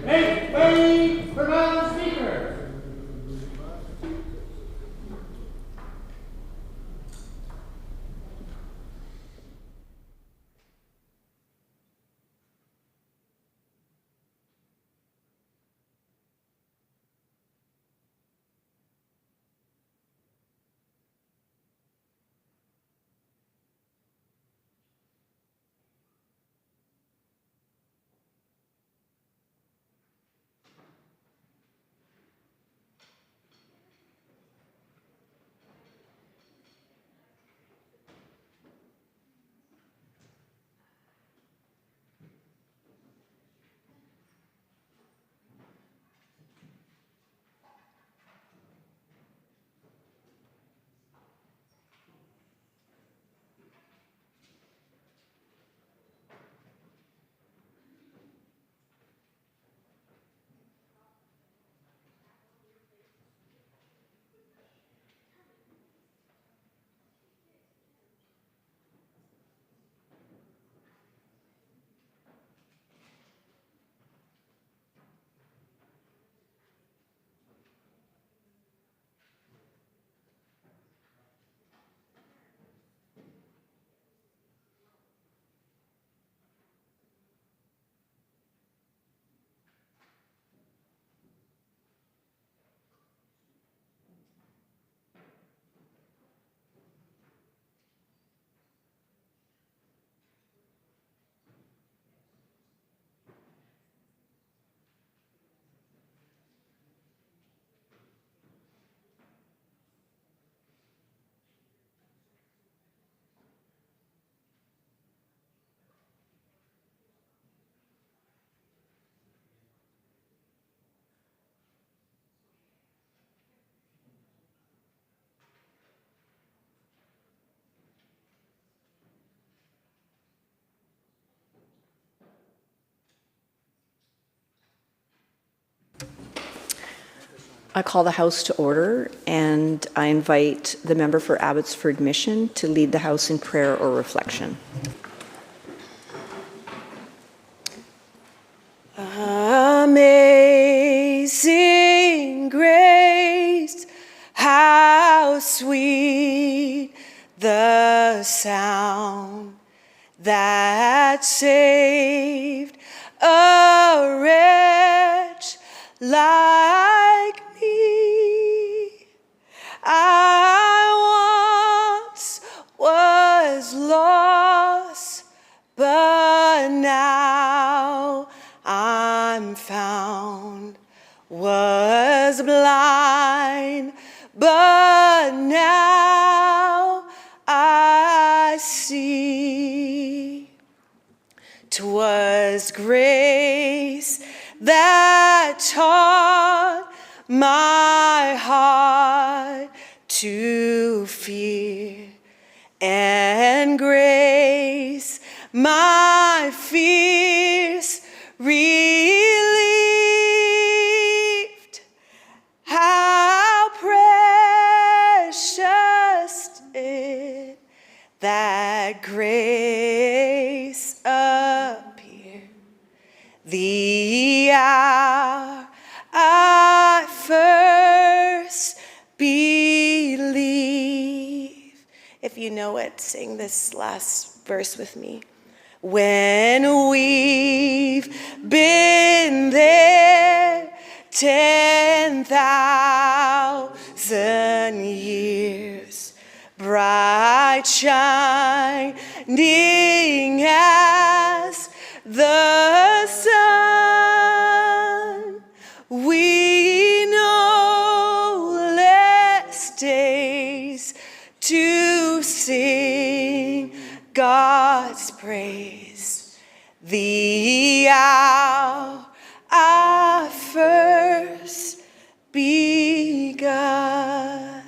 Make way for Madam Speaker. I call the House to order, and I invite the member for Abbotsford Mission to lead the House in prayer or reflection. Amazing grace, how sweet the sound that saved a wretch like me. I once was lost, but now I'm found. Was blind, but now I see. 'Twas grace that taught my heart to fear, and grace my fears relieved. How precious it that grace appeared, the hour I first believe. If you know it, sing this last verse with me. When we've been there 10,000 years, bright shining as the sun, we no less days to sing God's praise. The hour I first begun.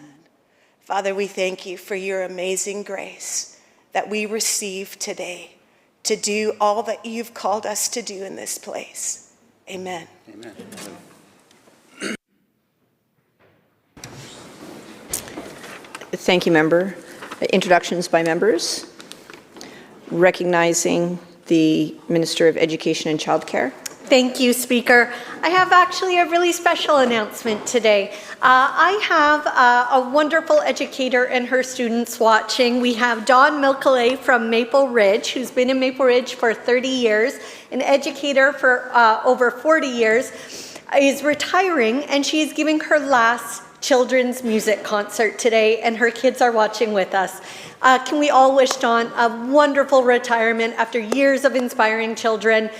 Father, we thank you for your amazing grace that we receive today to do all that you've called us to do in this place. Amen. Amen. Thank you, member. Introductions by members. Recognizing the Minister of Education and Childcare. Thank you, Speaker. I have actually a really special announcement today. I have a wonderful educator and her students watching. We have Dawn Milkelay from Maple Ridge, who's been in Maple Ridge for 30 years, an educator for over 40 years, is retiring, and she is giving her last children's music concert today, and her kids are watching with us. Can we all wish Dawn a wonderful retirement after years of inspiring children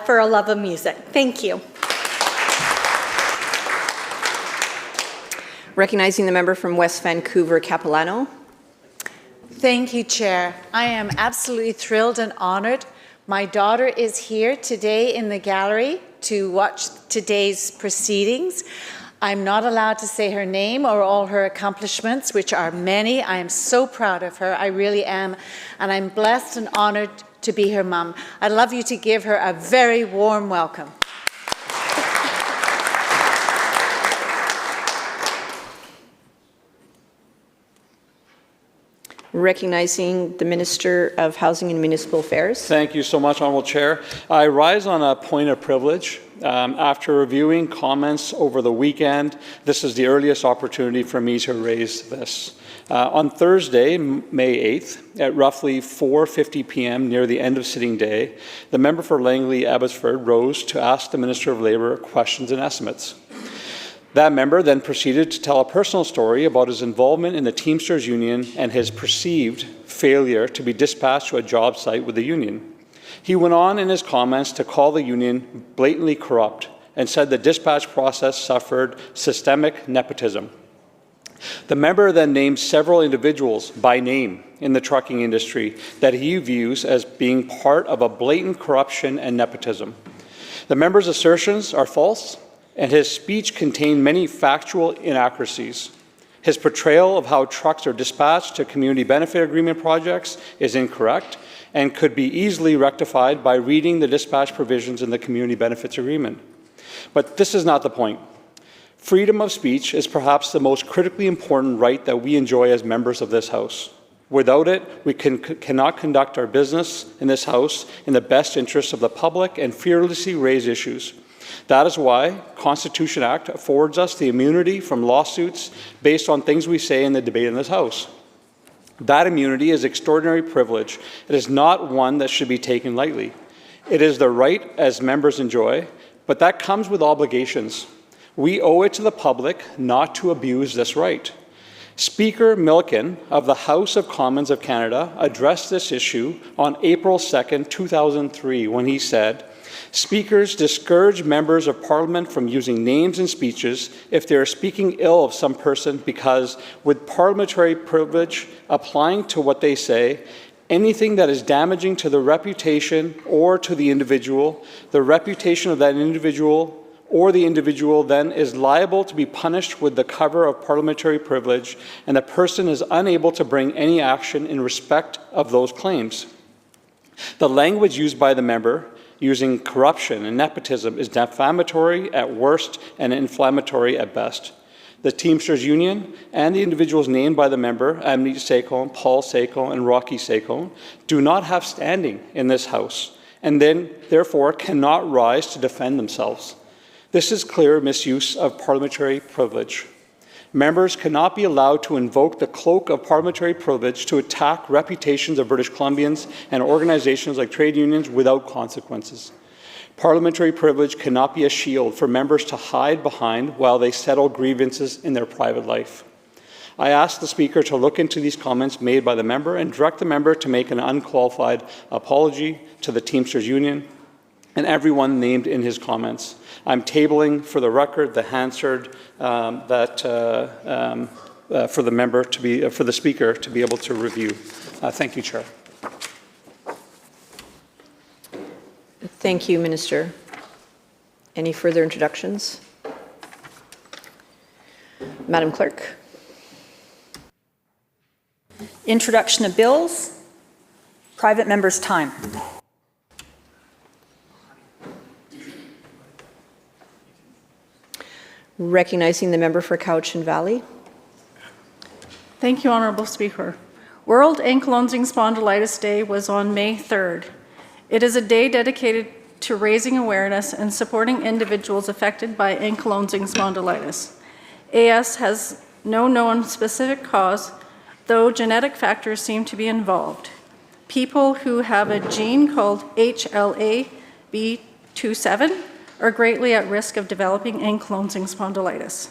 for a love of music. Thank you. Recognizing the member from West Vancouver, Capilano. Thank you, Chair. I am absolutely thrilled and honored. My daughter is here today in the gallery to watch today's proceedings. I'm not allowed to say her name or all her accomplishments, which are many. I am so proud of her. I really am. And I'm blessed and honored to be her mom. I'd love you to give her a very warm welcome. Recognizing the Minister of Housing and Municipal Affairs. Thank you so much, Honourable Chair. I rise on a point of privilege. After reviewing comments over the weekend, this is the earliest opportunity for me to raise this. On Thursday, May 8th, at roughly 4:50 p.m. near the end of sitting day, the member for Langley Abbotsford rose to ask the Minister of Labour questions and estimates. That member then proceeded to tell a personal story about his involvement in the Teamsters Union and his perceived failure to be dispatched to a job site with the union. He went on in his comments to call the union blatantly corrupt and said the dispatch process suffered systemic nepotism. The member then named several individuals by name in the trucking industry that he views as being part of a blatant corruption and nepotism. The member's assertions are false, and his speech contained many factual inaccuracies. His portrayal of how trucks are dispatched to community benefit agreement projects is incorrect and could be easily rectified by reading the dispatch provisions in the community benefits agreement. But this is not the point. Freedom of speech is perhaps the most critically important right that we enjoy as members of this House. Without it, we cannot conduct our business in this House in the best interests of the public and fearlessly raise issues. That is why Constitution Act affords us the immunity from lawsuits based on things we say in the debate in this House. That immunity is extraordinary privilege. It is not one that should be taken lightly. It is the right as members enjoy, but that comes with obligations. We owe it to the public not to abuse this right. Speaker Milliken of the House of Commons of Canada addressed this issue on April 2nd, 2003, when he said, "Speakers discourage members of Parliament from using names in speeches if they are speaking ill of some person because, with parliamentary privilege applying to what they say, anything that is damaging to the reputation or to the individual, the reputation of that individual or the individual then is liable to be punished with the cover of parliamentary privilege, and the person is unable to bring any action in respect of those claims." The language used by the member using corruption and nepotism is defamatory at worst and inflammatory at best. The Teamsters Union and the individuals named by the member, Amneet Sekon, Paul Sekon, and Rocky Sekon, do not have standing in this House, and then therefore cannot rise to defend themselves. This is clear misuse of parliamentary privilege. Members cannot be allowed to invoke the cloak of parliamentary privilege to attack reputations of British Columbians and organizations like trade unions without consequences. Parliamentary privilege cannot be a shield for members to hide behind while they settle grievances in their private life. I ask the Speaker to look into these comments made by the member and direct the member to make an unqualified apology to the Teamsters Union and everyone named in his comments. I'm tabling for the record the Hansard for the member to be for the Speaker to be able to review. Thank you, Chair. Thank you, Minister. Any further introductions? Madam Clerk. Introduction of bills. Private member's time. Recognizing the member for Cowichan Valley. Thank you, Honourable Speaker. World Ankylosing Spondylitis Day was on May 3rd. It is a day dedicated to raising awareness and supporting individuals affected by ankylosing spondylitis. AS has no known specific cause, though genetic factors seem to be involved. People who have a gene called HLA-B27 are greatly at risk of developing ankylosing spondylitis.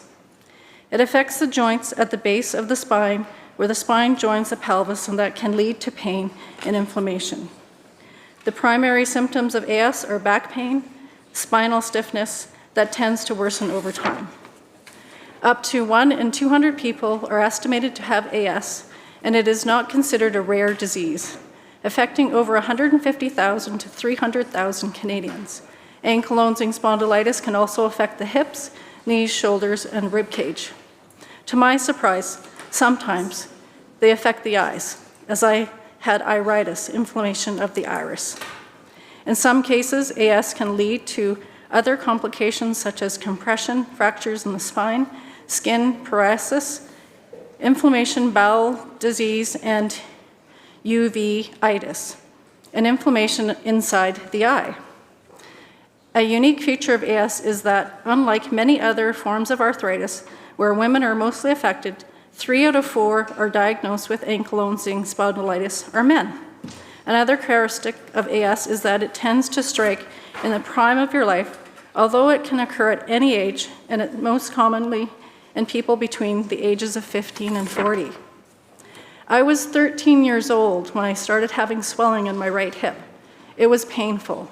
It affects the joints at the base of the spine, where the spine joins the pelvis, and that can lead to pain and inflammation. The primary symptoms of AS are back pain, spinal stiffness that tends to worsen over time. Up to 1 in 200 people are estimated to have AS, and it is not considered a rare disease, affecting over 150,000 to 300,000 Canadians. Ankylosing spondylitis can also affect the hips, knees, shoulders, and rib cage. To my surprise, sometimes they affect the eyes, as I had iritis, inflammation of the iris. In some cases, AS can lead to other complications such as compression, fractures in the spine, skin paralysis, inflammation, bowel disease, and uveitis, and inflammation inside the eye. A unique feature of AS is that, unlike many other forms of arthritis, where women are mostly affected, 3 out of 4 are diagnosed with ankylosing spondylitis are men. Another characteristic of AS is that it tends to strike in the prime of your life, although it can occur at any age, and it most commonly in people between the ages of 15 and 40. I was 13 years old when I started having swelling in my right hip. It was painful.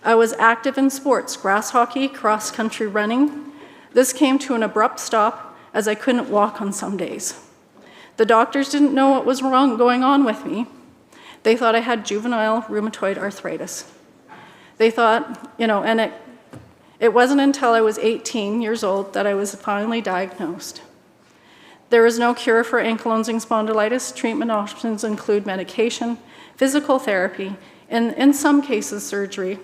I was active in sports, grass hockey, cross-country running. This came to an abrupt stop as I couldn't walk on some days. The doctors didn't know what was going on with me. They thought I had juvenile rheumatoid arthritis. They thought, and it wasn't until I was 18 years old that I was finally diagnosed. There is no cure for ankylosing spondylitis. Treatment options include medication, physical therapy, and in some cases, surgery.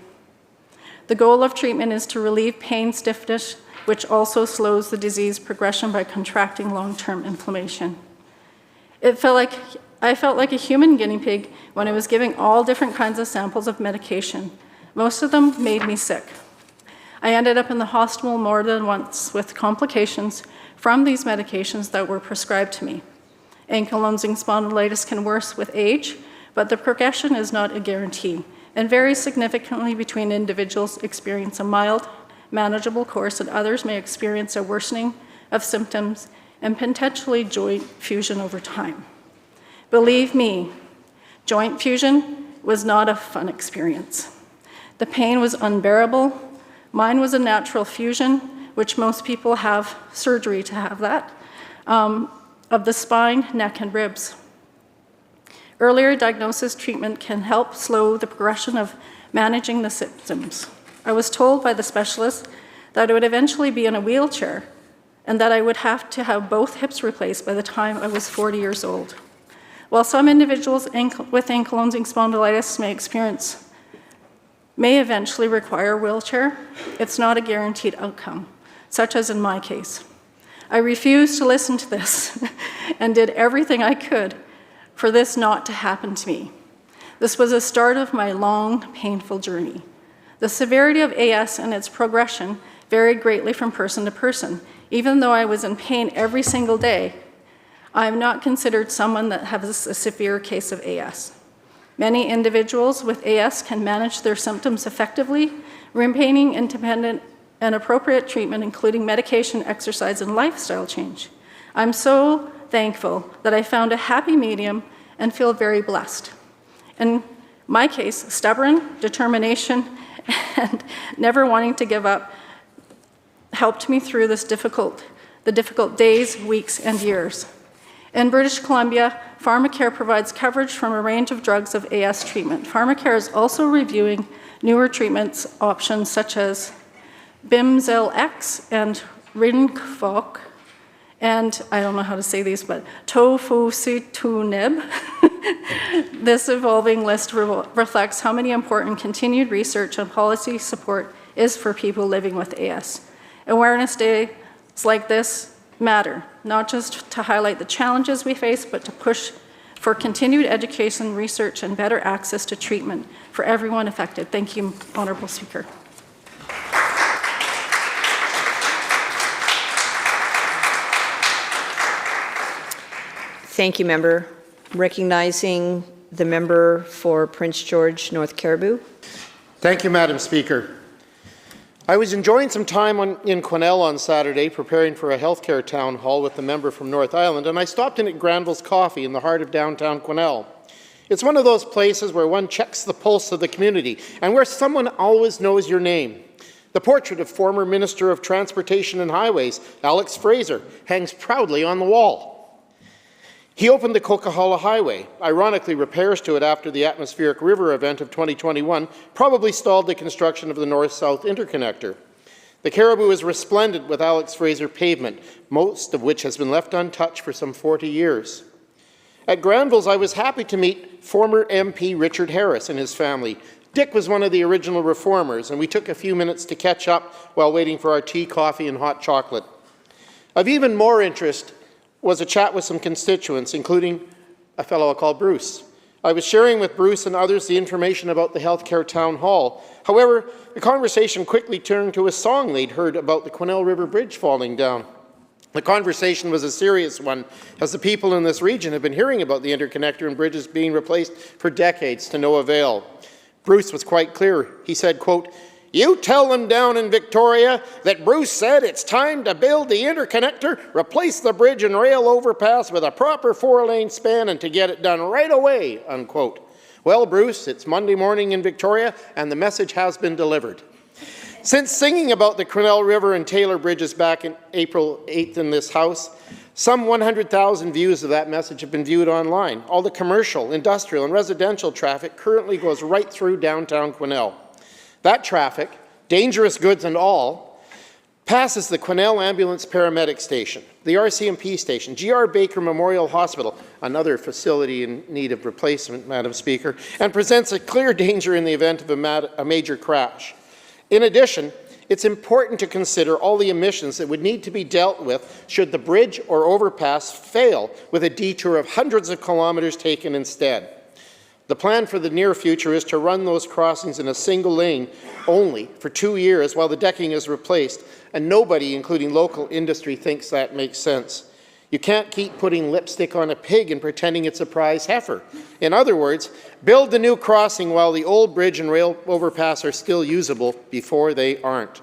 The goal of treatment is to relieve pain, stiffness, which also slows the disease progression by contracting long-term inflammation. I felt like a human guinea pig when I was giving all different kinds of samples of medication. Most of them made me sick. I ended up in the hospital more than once with complications from these medications that were prescribed to me. Ankylosing spondylitis can worsen with age, but the progression is not a guarantee, and varies significantly between individuals experience a mild, manageable course, and others may experience a worsening of symptoms and potentially joint fusion over time. Believe me, joint fusion was not a fun experience. The pain was unbearable. Mine was a natural fusion, which most people have surgery to have that, of the spine, neck, and ribs. Earlier diagnosis treatment can help slow the progression of managing the symptoms. I was told by the specialist that I would eventually be in a wheelchair and that I would have to have both hips replaced by the time I was 40 years old. While some individuals with ankylosing spondylitis may eventually require a wheelchair, it's not a guaranteed outcome, such as in my case. I refused to listen to this and did everything I could for this not to happen to me. This was the start of my long, painful journey. The severity of AS and its progression varied greatly from person to person. Even though I was in pain every single day, I am not considered someone that has a severe case of AS. Many individuals with AS can manage their symptoms effectively, remaining independent and appropriate treatment, including medication, exercise, and lifestyle change. I'm so thankful that I found a happy medium and feel very blessed. In my case, stubborn, determination, and never wanting to give up helped me through the difficult days, weeks, and years. In British Columbia, PharmaCare provides coverage from a range of drugs of AS treatment. PharmaCare is also reviewing newer treatments options such as Bimzelx and Rinvoq, and I don't know how to say these, but tofusitunib. This evolving list reflects how many important continued research and policy support is for people living with AS. Awareness days like this matter, not just to highlight the challenges we face, but to push for continued education, research, and better access to treatment for everyone affected. Thank you, Honourable Speaker. Thank you, member. Recognizing the member for Prince George, North Cariboo. Thank you, Madam Speaker. I was enjoying some time in Quesnel on Saturday preparing for a healthcare town hall with the member from North Island, and I stopped in at Granville's Coffee in the heart of downtown Quesnel. It's one of those places where one checks the pulse of the community and where someone always knows your name. The portrait of former Minister of Transportation and Highways, Alex Fraser, hangs proudly on the wall. He opened the Coquihalla Highway. Ironically, repairs to it after the atmospheric river event of 2021 probably stalled the construction of the north-south interconnector. The Cariboo is resplendent with Alex Fraser pavement, most of which has been left untouched for some 40 years. At Granville's, I was happy to meet former MP Richard Harris and his family. Dick was one of the original reformers, and we took a few minutes to catch up while waiting for our tea, coffee, and hot chocolate. Of even more interest was a chat with some constituents, including a fellow I call Bruce. I was sharing with Bruce and others the information about the healthcare town hall. However, the conversation quickly turned to a song they'd heard about the Quesnel River Bridge falling down. The conversation was a serious one, as the people in this region have been hearing about the interconnector and bridges being replaced for decades to no avail. Bruce was quite clear. He said, quote, "You tell them down in Victoria that Bruce said it's time to build the interconnector, replace the bridge and rail overpass with a proper 4-lane span, and to get it done right away," unquote. Well, Bruce, it's Monday morning in Victoria, and the message has been delivered. Since singing about the Quesnel River and Taylor Bridges back in April 8th in this House, some 100,000 views of that message have been viewed online. All the commercial, industrial, and residential traffic currently goes right through downtown Quesnel. That traffic, dangerous goods and all, passes the Quesnel Ambulance Paramedic Station, the RCMP Station, G.R. Baker Memorial Hospital, another facility in need of replacement, Madam Speaker, and presents a clear danger in the event of a major crash. In addition, it's important to consider all the emissions that would need to be dealt with should the bridge or overpass fail, with a detour of hundreds of kilometres taken instead. The plan for the near future is to run those crossings in a single lane only for 2 years while the decking is replaced, and nobody, including local industry, thinks that makes sense. You can't keep putting lipstick on a pig and pretending it's a prize heifer. In other words, build the new crossing while the old bridge and rail overpass are still usable before they aren't.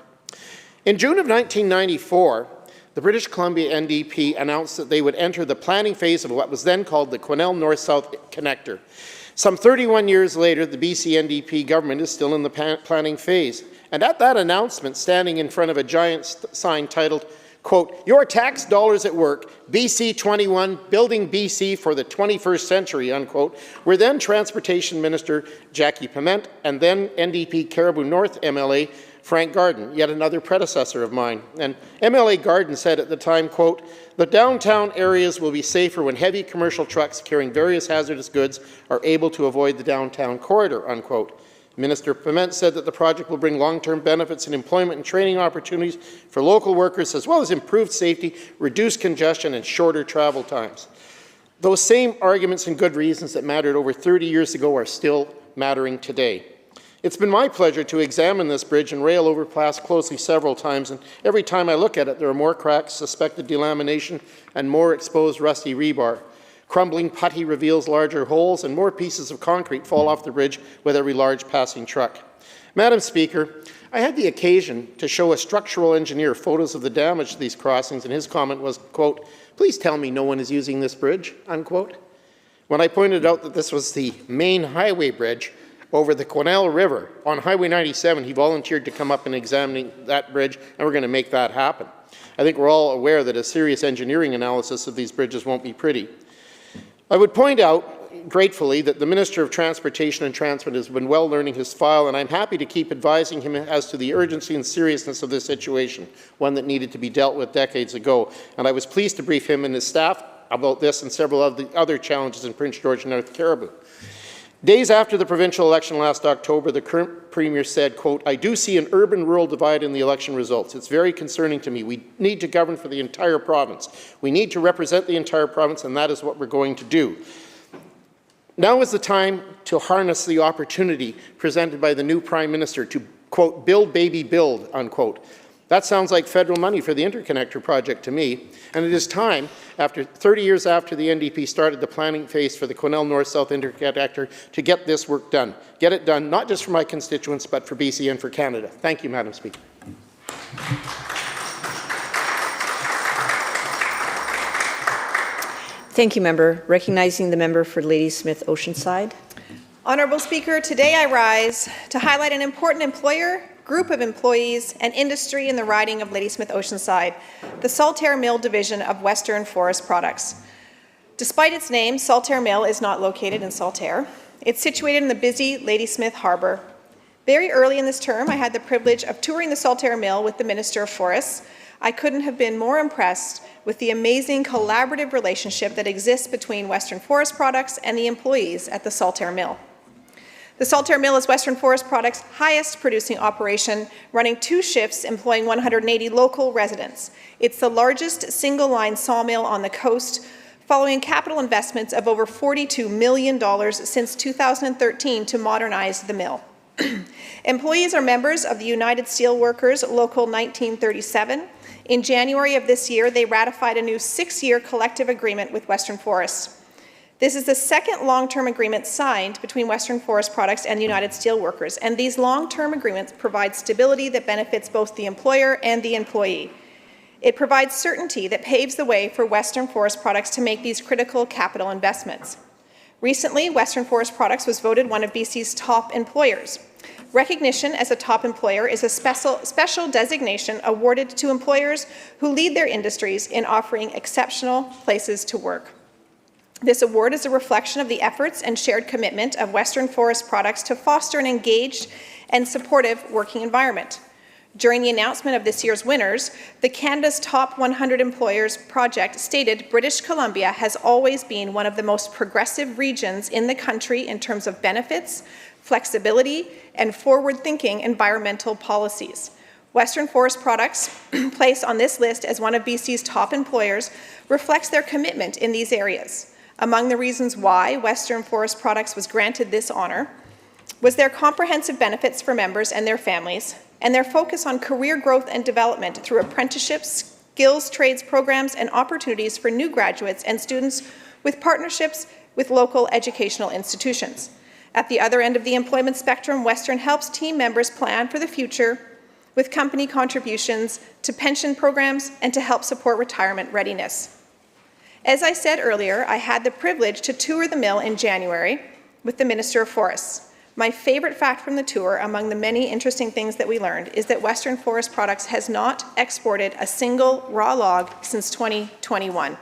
In June of 1994, the British Columbia NDP announced that they would enter the planning phase of what was then called the Quesnel North-South Connector. Some 31 years later, the BC NDP government is still in the planning phase. And at that announcement, standing in front of a giant sign titled, quote, "Your tax dollars at work, BC 21, building BC for the 21st century," unquote, were then Transportation Minister Jackie Piment and then NDP Cariboo North MLA Frank Garden, yet another predecessor of mine. And MLA Garden said at the time, quote, "The downtown areas will be safer when heavy commercial trucks carrying various hazardous goods are able to avoid the downtown corridor," unquote. Minister Piment said that the project will bring long-term benefits in employment and training opportunities for local workers, as well as improved safety, reduced congestion, and shorter travel times. Those same arguments and good reasons that mattered over 30 years ago are still mattering today. It's been my pleasure to examine this bridge and rail overpass closely several times, and every time I look at it, there are more cracks, suspected delamination, and more exposed rusty rebar. Crumbling putty reveals larger holes, and more pieces of concrete fall off the bridge with every large passing truck. Madam Speaker, I had the occasion to show a structural engineer photos of the damage to these crossings, and his comment was, quote, "Please tell me no one is using this bridge," unquote. When I pointed out that this was the main highway bridge over the Quesnel River on Highway 97, he volunteered to come up and examine that bridge, and we're going to make that happen. I think we're all aware that a serious engineering analysis of these bridges won't be pretty. I would point out, gratefully, that the Minister of Transportation and Transport has been well learning his file, and I'm happy to keep advising him as to the urgency and seriousness of this situation, one that needed to be dealt with decades ago. And I was pleased to brief him and his staff about this and several of the other challenges in Prince George and North Cariboo. Days after the provincial election last October, the current Premier said, quote, "I do see an urban-rural divide in the election results. It's very concerning to me. We need to govern for the entire province. We need to represent the entire province, and that is what we're going to do." Now is the time to harness the opportunity presented by the new Prime Minister to, quote, build, baby, build, unquote. That sounds like federal money for the interconnector project to me, and it is time, after 30 years after the NDP started the planning phase for the Quesnel North-South interconnector, to get this work done. Get it done, not just for my constituents, but for BC and for Canada. Thank you, Madam Speaker. Thank you, member. Recognizing the member for Ladysmith Oceanside. Honourable Speaker, today I rise to highlight an important employer, group of employees and industry in the riding of Ladysmith Oceanside, the Saltaire Mill division of Western Forest Products. Despite its name, Saltaire Mill is not located in Saltaire. It's situated in the busy Ladysmith Harbour. Very early in this term, I had the privilege of touring the Saltaire Mill with the Minister of Forests. I couldn't have been more impressed with the amazing collaborative relationship that exists between Western Forest Products and the employees at the Saltaire Mill. The Saltaire Mill is Western Forest Products' highest producing operation, running 2 shifts, employing 180 local residents. It's the largest single-line sawmill on the coast, following capital investments of over $42 million since 2013 to modernize the mill. Employees are members of the United Steelworkers Local 1937. In January of this year, they ratified a new 6-year collective agreement with Western Forests. This is the second long-term agreement signed between Western Forest Products and United Steelworkers, and these long-term agreements provide stability that benefits both the employer and the employee. It provides certainty that paves the way for Western Forest Products to make these critical capital investments. Recently, Western Forest Products was voted one of BC's top employers. Recognition as a top employer is a special designation awarded to employers who lead their industries in offering exceptional places to work. This award is a reflection of the efforts and shared commitment of Western Forest Products to foster an engaged and supportive working environment. During the announcement of this year's winners, the Canada's Top 100 Employers project stated British Columbia has always been one of the most progressive regions in the country in terms of benefits, flexibility, and forward-thinking environmental policies. Western Forest Products' place on this list as one of BC's top employers reflects their commitment in these areas. Among the reasons why Western Forest Products was granted this honour was their comprehensive benefits for members and their families, and their focus on career growth and development through apprenticeships, skills trades programs, and opportunities for new graduates and students with partnerships with local educational institutions. At the other end of the employment spectrum, Western helps team members plan for the future with company contributions to pension programs and to help support retirement readiness. As I said earlier, I had the privilege to tour the mill in January with the Minister of Forests. My favorite fact from the tour, among the many interesting things that we learned, is that Western Forest Products has not exported a single raw log since 2021.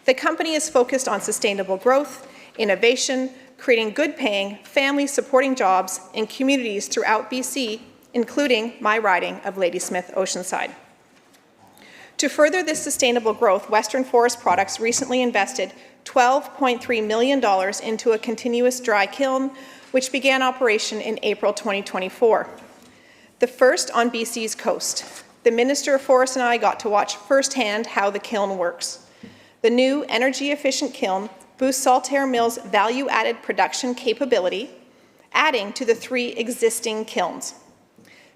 The company is focused on sustainable growth, innovation, creating good-paying, family-supporting jobs in communities throughout BC, including my riding of Ladysmith Oceanside. To further this sustainable growth, Western Forest Products recently invested $12.3 million into a continuous dry kiln, which began operation in April 2024. The first on BC's coast. The Minister of Forests and I got to watch firsthand how the kiln works. The new energy-efficient kiln boosts Saltaire Mill's value-added production capability, adding to the 3 existing kilns.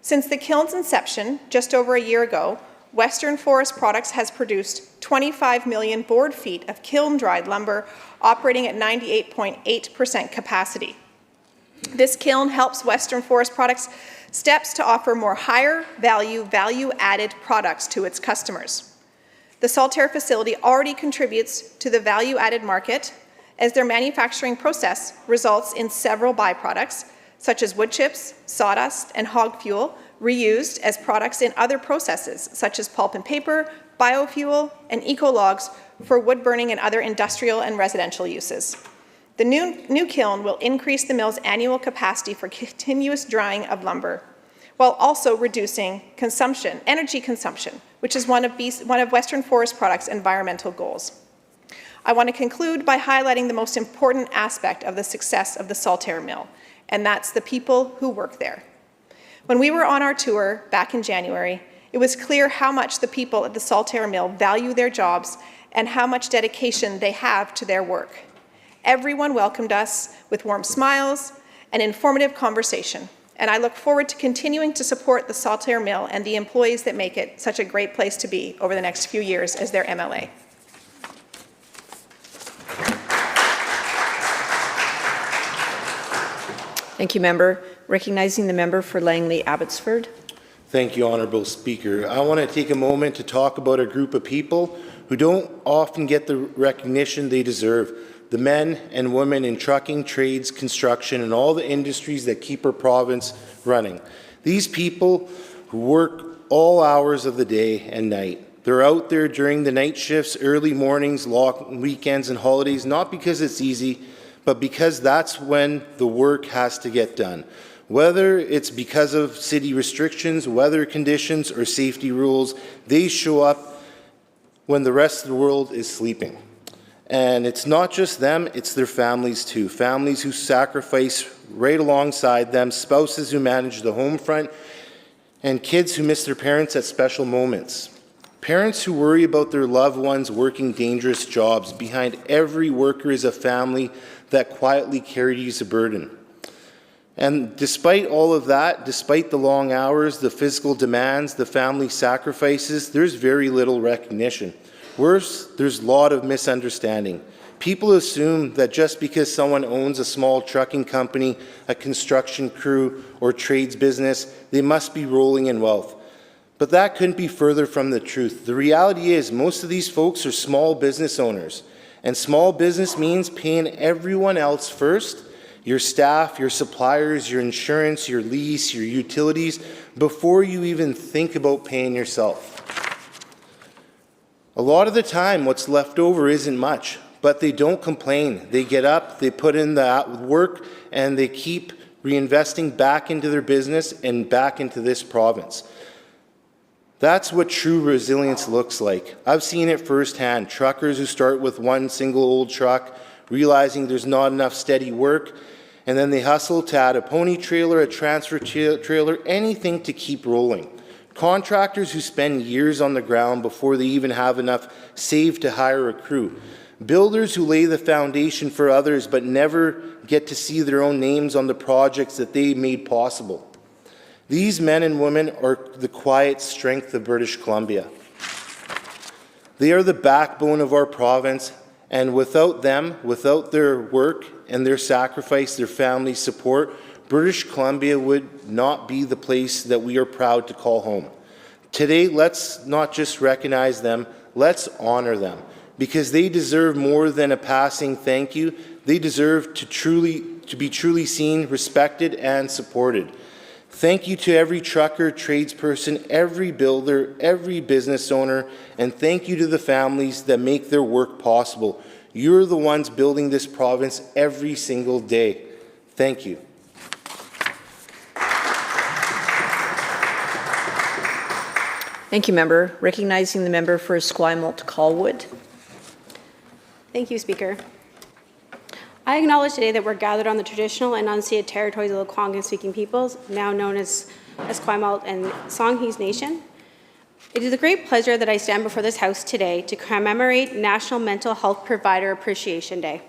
Since the kiln's inception, just over a year ago, Western Forest Products has produced 25 million board feet of kiln-dried lumber, operating at 98.8% capacity. This kiln helps Western Forest Products steps to offer more higher value-added products to its customers. The Saltaire facility already contributes to the value-added market as their manufacturing process results in several byproducts, such as wood chips, sawdust, and hog fuel, reused as products in other processes, such as pulp and paper, biofuel, and eco-logs for wood burning and other industrial and residential uses. The new kiln will increase the mill's annual capacity for continuous drying of lumber, while also reducing energy consumption, which is one of Western Forest Products' environmental goals. I want to conclude by highlighting the most important aspect of the success of the Saltaire Mill, and that's the people who work there. When we were on our tour back in January, it was clear how much the people at the Saltaire Mill value their jobs and how much dedication they have to their work. Everyone welcomed us with warm smiles and informative conversation, and I look forward to continuing to support the Saltair Mill and the employees that make it such a great place to be over the next few years as their MLA. Thank you, member. Recognizing the member for Langley Abbotsford. Thank you, Honourable Speaker. I want to take a moment to talk about a group of people who don't often get the recognition they deserve. The men and women in trucking, trades, construction, and all the industries that keep our province running. These people who work all hours of the day and night. They're out there during the night shifts, early mornings, long weekends, and holidays, not because it's easy, but because that's when the work has to get done. Whether it's because of city restrictions, weather conditions, or safety rules, they show up when the rest of the world is sleeping. And it's not just them, it's their families too. Families who sacrifice right alongside them, spouses who manage the home front, and kids who miss their parents at special moments. Parents who worry about their loved ones working dangerous jobs. Behind every worker is a family that quietly carries a burden. And despite all of that, despite the long hours, the physical demands, the family sacrifices, there's very little recognition. Worse, there's a lot of misunderstanding. People assume that just because someone owns a small trucking company, a construction crew, or trades business, they must be rolling in wealth. But that couldn't be further from the truth. The reality is most of these folks are small business owners. And small business means paying everyone else first, your staff, your suppliers, your insurance, your lease, your utilities, before you even think about paying yourself. A lot of the time, what's left over isn't much, but they don't complain. They get up, they put in the work, and they keep reinvesting back into their business and back into this province. That's what true resilience looks like. I've seen it firsthand. Truckers who start with one single old truck, realizing there's not enough steady work, and then they hustle to add a pony trailer, a transfer trailer, anything to keep rolling. Contractors who spend years on the ground before they even have enough saved to hire a crew. Builders who lay the foundation for others but never get to see their own names on the projects that they made possible. These men and women are the quiet strength of British Columbia. They are the backbone of our province, and without them, without their work and their sacrifice, their family support, British Columbia would not be the place that we are proud to call home. Today, let's not just recognize them, let's honor them, because they deserve more than a passing thank you. They deserve to be truly seen, respected, and supported. Thank you to every trucker, tradesperson, every builder, every business owner, and thank you to the families that make their work possible. You're the ones building this province every single day. Thank you. Thank you, member. Recognizing the member for Esquimalt Colwood. Thank you, Speaker. I acknowledge today that we're gathered on the traditional and unceded territories of the Algonquin-speaking peoples, now known as Esquimalt and Songhees Nation. It is a great pleasure that I stand before this House today to commemorate National Mental Health Provider Appreciation Day.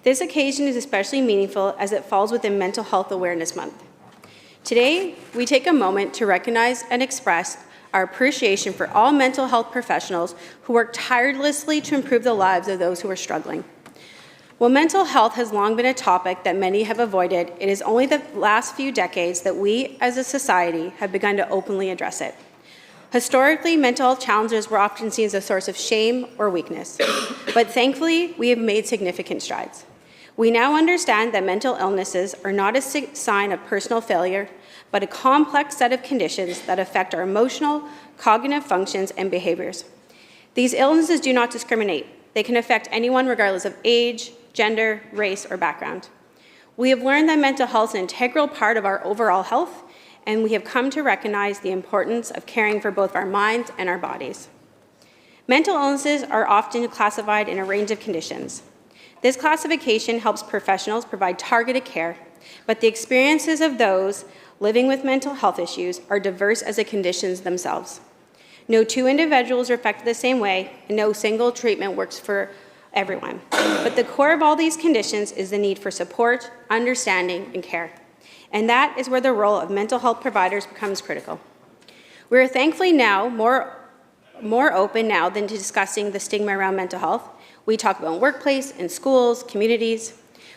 This occasion is especially meaningful as it falls within Mental Health Awareness Month. Today, we take a moment to recognize and express our appreciation for all mental health professionals who work tirelessly to improve the lives of those who are struggling. While mental health has long been a topic that many have avoided, it is only the last few decades that we as a society have begun to openly address it. Historically, mental health challenges were often seen as a source of shame or weakness, but thankfully, we have made significant strides. We now understand that mental illnesses are not a sign of personal failure, but a complex set of conditions that affect our emotional, cognitive functions, and behaviors. These illnesses do not discriminate. They can affect anyone regardless of age, gender, race, or background. We have learned that mental health is an integral part of our overall health, and we have come to recognize the importance of caring for both our minds and our bodies. Mental illnesses are often classified in a range of conditions. This classification helps professionals provide targeted care, but the experiences of those living with mental health issues are diverse as the conditions themselves. No two individuals are affected the same way, and no single treatment works for everyone. But the core of all these conditions is the need for support, understanding, and care. And that is where the role of mental health providers becomes critical. We are thankfully now more open now than to discussing the stigma around mental health. We talk about workplace, in schools, communities.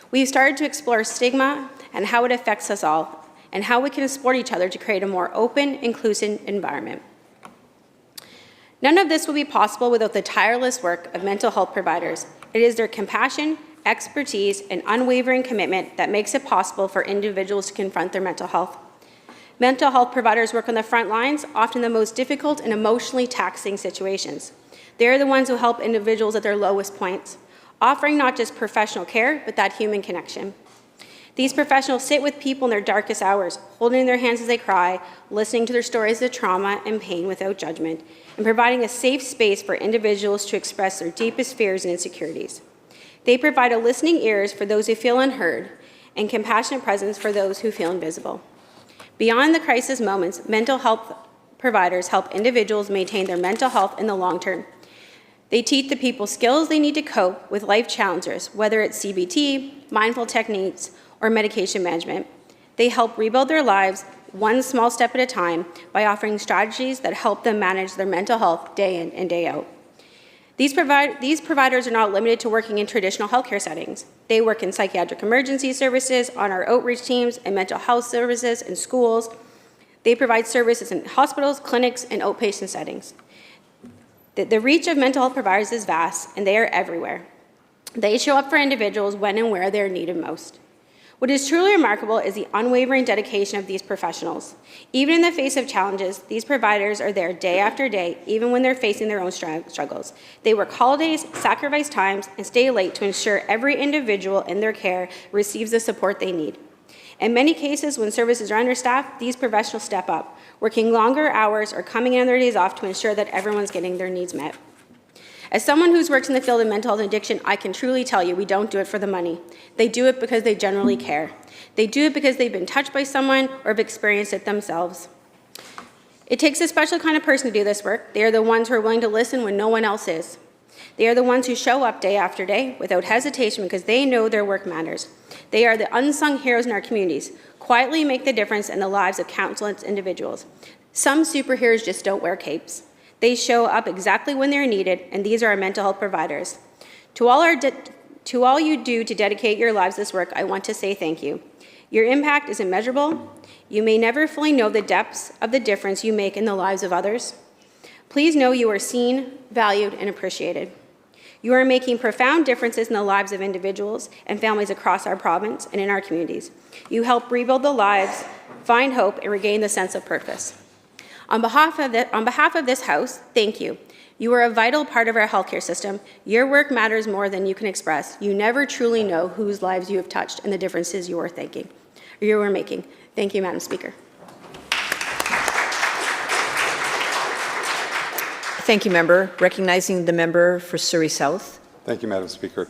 We've started to explore stigma and how it affects us all, and how we can support each other to create a more open, inclusive environment. None of this would be possible without the tireless work of mental health providers. It is their compassion, expertise, and unwavering commitment that makes it possible for individuals to confront their mental health. Mental health providers work on the front lines, often the most difficult and emotionally taxing situations. They are the ones who help individuals at their lowest points, offering not just professional care, but that human connection. These professionals sit with people in their darkest hours, holding their hands as they cry, listening to their stories of trauma and pain without judgment, and providing a safe space for individuals to express their deepest fears and insecurities. They provide a listening ears for those who feel unheard and compassionate presence for those who feel invisible. Beyond the crisis moments, mental health providers help individuals maintain their mental health in the long term. They teach the people skills they need to cope with life challenges, whether it's CBT, mindful techniques, or medication management. They help rebuild their lives one small step at a time by offering strategies that help them manage their mental health day in and day out. These providers are not limited to working in traditional healthcare settings. They work in psychiatric emergency services, on our outreach teams, and mental health services in schools. They provide services in hospitals, clinics, and outpatient settings. The reach of mental health providers is vast, and they are everywhere. They show up for individuals when and where they are needed most. What is truly remarkable is the unwavering dedication of these professionals. Even in the face of challenges, these providers are there day after day, even when they're facing their own struggles. They work holidays, sacrifice times, and stay late to ensure every individual in their care receives the support they need. In many cases, when services are understaffed, these professionals step up, working longer hours or coming in on their days off to ensure that everyone's getting their needs met. As someone who's worked in the field of mental health and addiction, I can truly tell you we don't do it for the money. They do it because they genuinely care. They do it because they've been touched by someone or have experienced it themselves. It takes a special kind of person to do this work. They are the ones who are willing to listen when no one else is. They are the ones who show up day after day without hesitation because they know their work matters. They are the unsung heroes in our communities, quietly make the difference in the lives of countless individuals. Some superheroes just don't wear capes. They show up exactly when they're needed, and these are our mental health providers. To all you do to dedicate your lives to this work, I want to say thank you. Your impact is immeasurable. You may never fully know the depths of the difference you make in the lives of others. Please know you are seen, valued, and appreciated. You are making profound differences in the lives of individuals and families across our province and in our communities. You help rebuild the lives, find hope, and regain the sense of purpose. On behalf of this House, thank you. You are a vital part of our healthcare system. Your work matters more than you can express. You never truly know whose lives you have touched and the differences you are making. Thank you, Madam Speaker. Thank you, member. Recognizing the member for Surrey South. Thank you, Madam Speaker.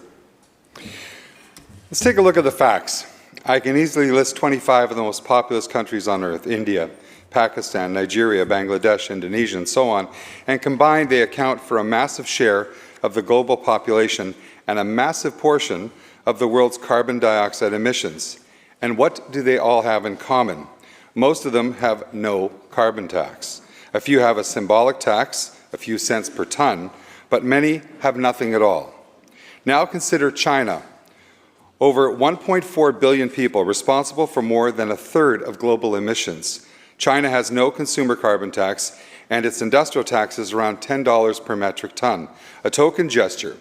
Let's take a look at the facts. I can easily list 25 of the most populous countries on earth: India, Pakistan, Nigeria, Bangladesh, Indonesia, and so on, and combined they account for a massive share of the global population and a massive portion of the world's carbon dioxide emissions. And what do they all have in common? Most of them have no carbon tax. A few have a symbolic tax, a few cents per ton, but many have nothing at all. Now consider China. Over 1.4 billion people, responsible for more than a third of global emissions. China has no consumer carbon tax, and its industrial tax is around $10 per metric ton, a token gesture.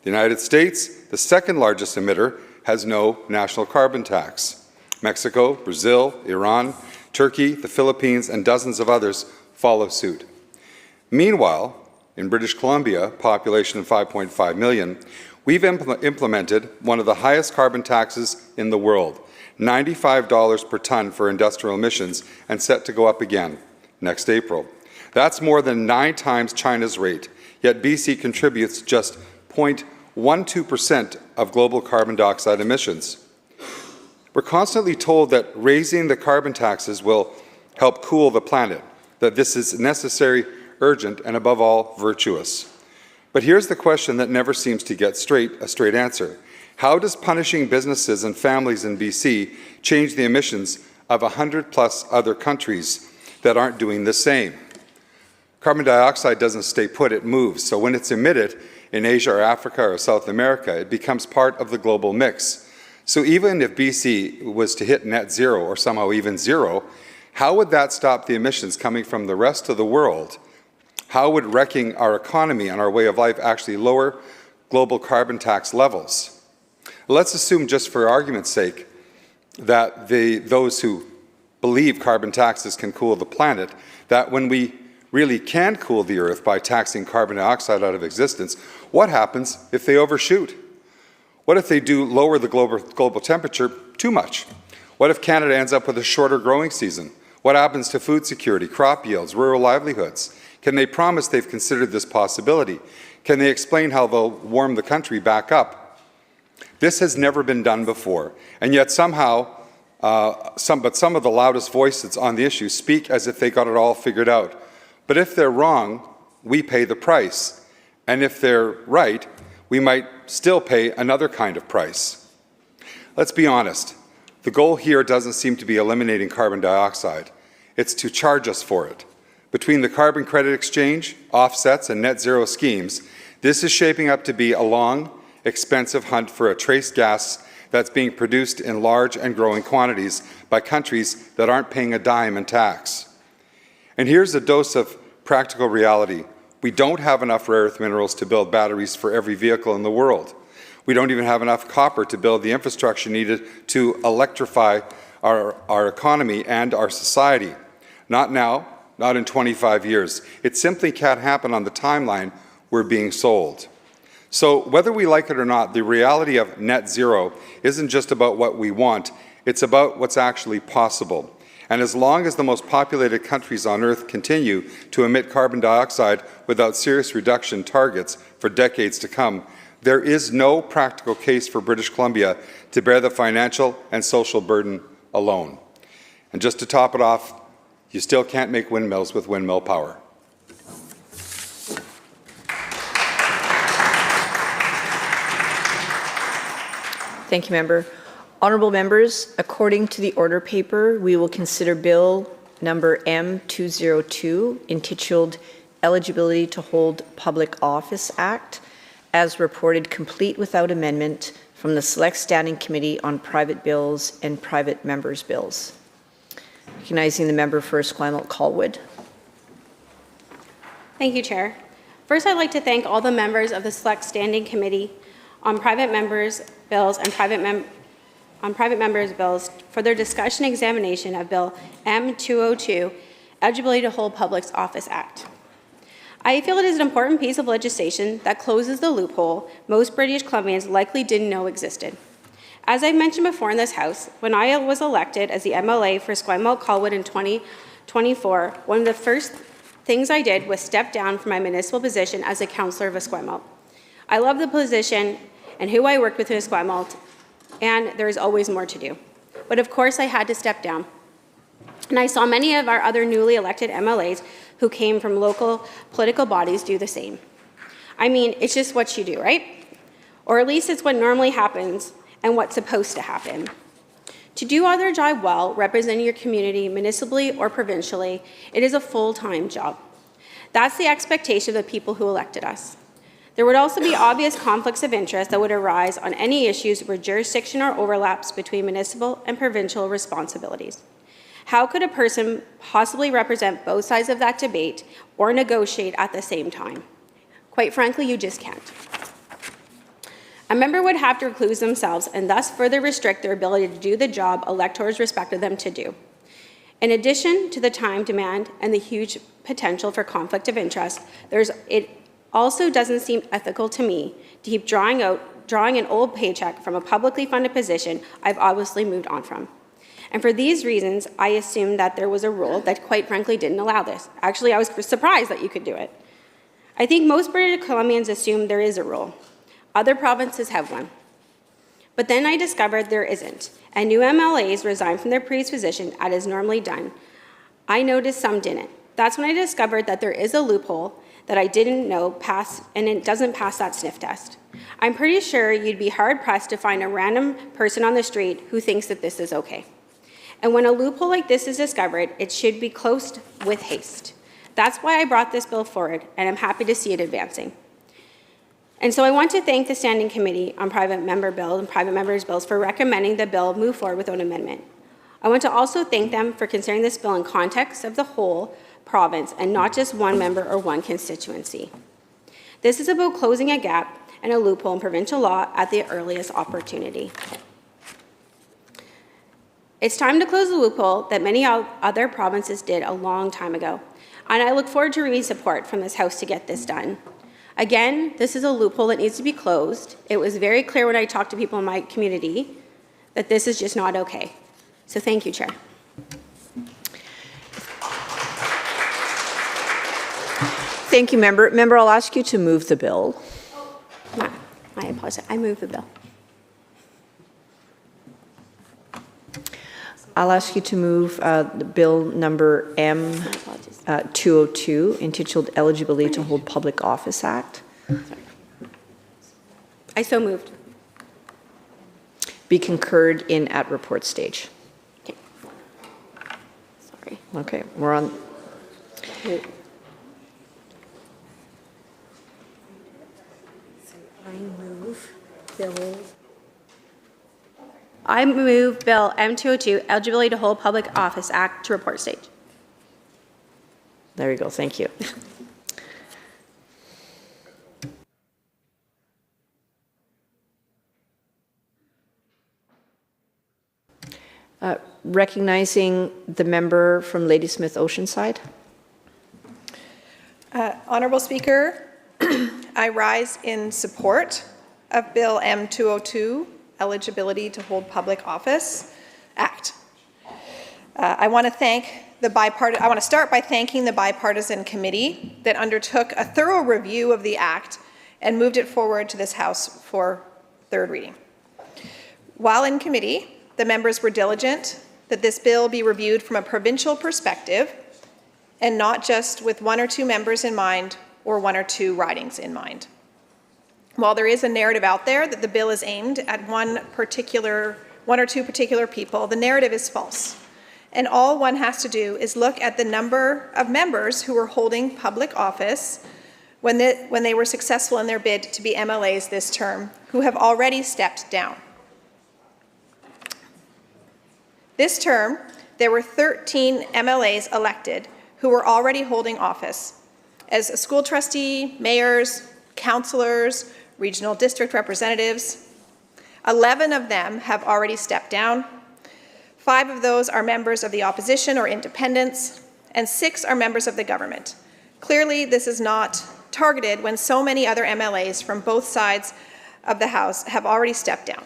The United States, the second largest emitter, has no national carbon tax. Mexico, Brazil, Iran, Turkey, the Philippines, and dozens of others follow suit. Meanwhile, in British Columbia, population of 5.5 million, we've implemented one of the highest carbon taxes in the world, $95 per ton for industrial emissions, and set to go up again next April. That's more than 9 times China's rate, yet BC contributes just 0.12% of global carbon dioxide emissions. We're constantly told that raising the carbon taxes will help cool the planet, that this is necessary, urgent, and above all, virtuous. But here's the question that never seems to get a straight answer. How does punishing businesses and families in BC change the emissions of 100+ other countries that aren't doing the same? Carbon dioxide doesn't stay put, it moves. So when it's emitted in Asia or Africa or South America, it becomes part of the global mix. So even if BC was to hit net zero or somehow even zero, how would that stop the emissions coming from the rest of the world? How would wrecking our economy and our way of life actually lower global carbon tax levels? Let's assume, just for argument's sake, that those who believe carbon taxes can cool the planet, that when we really can cool the Earth by taxing carbon dioxide out of existence, what happens if they overshoot? What if they do lower the global temperature too much? What if Canada ends up with a shorter growing season? What happens to food security, crop yields, rural livelihoods? Can they promise they've considered this possibility? Can they explain how they'll warm the country back up? This has never been done before, and yet somehow, some of the loudest voices on the issue speak as if they got it all figured out. But if they're wrong, we pay the price, and if they're right, we might still pay another kind of price. Let's be honest. The goal here doesn't seem to be eliminating carbon dioxide. It's to charge us for it. Between the carbon credit exchange, offsets, and net zero schemes, this is shaping up to be a long, expensive hunt for a trace gas that's being produced in large and growing quantities by countries that aren't paying a dime in tax. And here's a dose of practical reality. We don't have enough rare earth minerals to build batteries for every vehicle in the world. We don't even have enough copper to build the infrastructure needed to electrify our economy and our society. Not now, not in 25 years. It simply can't happen on the timeline we're being sold. So whether we like it or not, the reality of net zero isn't just about what we want, it's about what's actually possible. And as long as the most populated countries on Earth continue to emit carbon dioxide without serious reduction targets for decades to come, there is no practical case for British Columbia to bear the financial and social burden alone. And just to top it off, you still can't make windmills with windmill power. Thank you, Member. Honourable members, according to the order paper, we will consider Bill number M202, entitled Eligibility to Hold Public Office Act, as reported complete without amendment from the Select Standing Committee on Private Bills and Private Members' Bills. Recognizing the member for Esquimalt-Colwood. Thank you, Chair. First, I'd like to thank all the members of the Select Standing Committee on Private Members' Bills and Private Members' Bills for their discussion and examination of Bill M202, Eligibility to Hold Public Office Act. I feel it is an important piece of legislation that closes the loophole most British Columbians likely didn't know existed. As I've mentioned before in this House, when I was elected as the MLA for Esquimalt-Colwood in 2024, one of the first things I did was step down from my municipal position as a councillor of Esquimalt. I love the position and who I worked with in Esquimalt, and there is always more to do. But of course I had to step down. And I saw many of our other newly elected MLAs who came from local political bodies do the same. I mean, it's just what you do, right? Or at least it's what normally happens and what's supposed to happen. To do other job well, representing your community municipally or provincially, it is a full-time job. That's the expectation of the people who elected us. There would also be obvious conflicts of interest that would arise on any issues where jurisdiction or overlaps between municipal and provincial responsibilities. How could a person possibly represent both sides of that debate or negotiate at the same time? Quite frankly, you just can't. A member would have to recluse themselves and thus further restrict their ability to do the job electors expected them to do. In addition to the time demand and the huge potential for conflict of interest, it also doesn't seem ethical to me to keep drawing an old paycheck from a publicly funded position I've obviously moved on from. And for these reasons, I assumed that there was a rule that quite frankly didn't allow this. Actually, I was surprised that you could do it. I think most British Columbians assume there is a rule. Other provinces have one. But then I discovered there isn't, and new MLAs resigned from their previous position as is normally done. I noticed some didn't. That's when I discovered that there is a loophole that I didn't know pass, and it doesn't pass that sniff test. I'm pretty sure you'd be hard-pressed to find a random person on the street who thinks that this is okay. And when a loophole like this is discovered, it should be closed with haste. That's why I brought this bill forward, and I'm happy to see it advancing. And so I want to thank the Standing Committee on Private Member Bills and Private Members' Bills for recommending the bill move forward without amendment. I want to also thank them for considering this bill in context of the whole province and not just one member or one constituency. This is about closing a gap and a loophole in provincial law at the earliest opportunity. It's time to close the loophole that many other provinces did a long time ago, and I look forward to receiving support from this House to get this done. Again, this is a loophole that needs to be closed. It was very clear when I talked to people in my community that this is just not okay. So thank you, Chair. Thank you, Member. Member, I'll ask you to move the bill. I apologize. I move the bill. I'll ask you to move the bill number M202, entitled Eligibility to Hold Public Office Act. I so moved. Be concurred in at report stage. Okay. Sorry. Okay, we're on. I move Bill M202, Eligibility to Hold Public Office Act, to report stage. There you go. Thank you. Recognizing the member from Ladysmith Oceanside. Honourable Speaker, I rise in support of Bill M202, Eligibility to Hold Public Office Act. I want to start by thanking the bipartisan committee that undertook a thorough review of the Act and moved it forward to this House for third reading. While in committee, the members were diligent that this bill be reviewed from a provincial perspective and not just with one or two members in mind or one or two ridings in mind. While there is a narrative out there that the bill is aimed at one or two particular people, the narrative is false. And all one has to do is look at the number of members who were holding public office when they were successful in their bid to be MLAs this term, who have already stepped down. This term, there were 13 MLAs elected who were already holding office as a school trustee, mayors, councillors, regional district representatives. 11 of them have already stepped down. 5 of those are members of the opposition or independents, and 6 are members of the government. Clearly, this is not targeted when so many other MLAs from both sides of the House have already stepped down.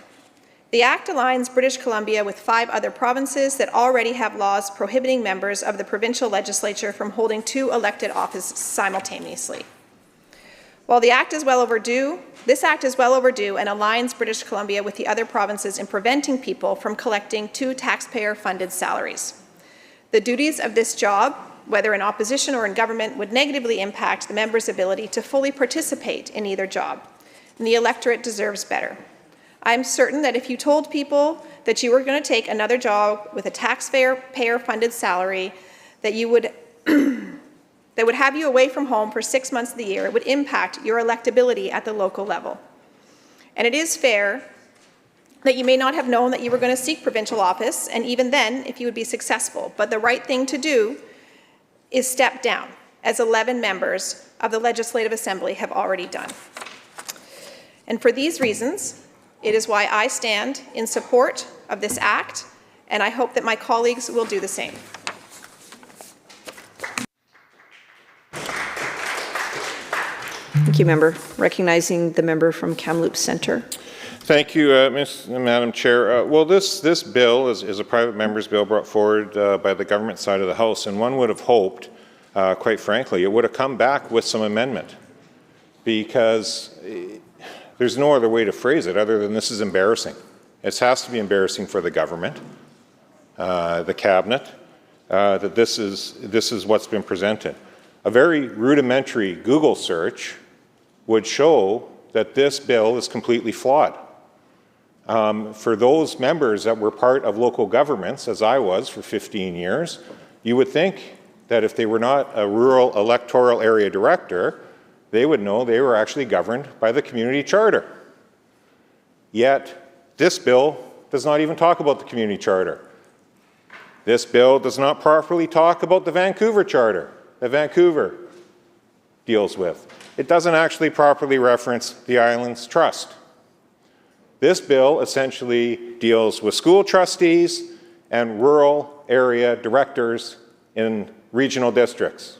The Act aligns British Columbia with 5 other provinces that already have laws prohibiting members of the provincial legislature from holding 2 elected offices simultaneously. While the Act is well overdue, this Act is well overdue and aligns British Columbia with the other provinces in preventing people from collecting 2 taxpayer-funded salaries. The duties of this job, whether in opposition or in government, would negatively impact the members' ability to fully participate in either job, and the electorate deserves better. I'm certain that if you told people that you were going to take another job with a taxpayer-funded salary that would have you away from home for 6 months of the year, it would impact your electability at the local level. And it is fair that you may not have known that you were going to seek provincial office, and even then, if you would be successful. But the right thing to do is step down, as 11 members of the Legislative Assembly have already done. And for these reasons, it is why I stand in support of this Act, and I hope that my colleagues will do the same. Thank you, member. Recognizing the member from Kamloops Centre. Thank you, Madam Chair. Well, this bill is a private member's bill brought forward by the government side of the House, and one would have hoped, quite frankly, it would have come back with some amendment, because there's no other way to phrase it other than this is embarrassing. It has to be embarrassing for the government, the cabinet, that this is what's been presented. A very rudimentary Google search would show that this bill is completely flawed. For those members that were part of local governments, as I was for 15 years, you would think that if they were not a rural electoral area director, they would know they were actually governed by the community charter. Yet, this bill does not even talk about the community charter. This bill does not properly talk about the Vancouver charter that Vancouver deals with. It doesn't actually properly reference the Islands Trust. This bill essentially deals with school trustees and rural area directors in regional districts.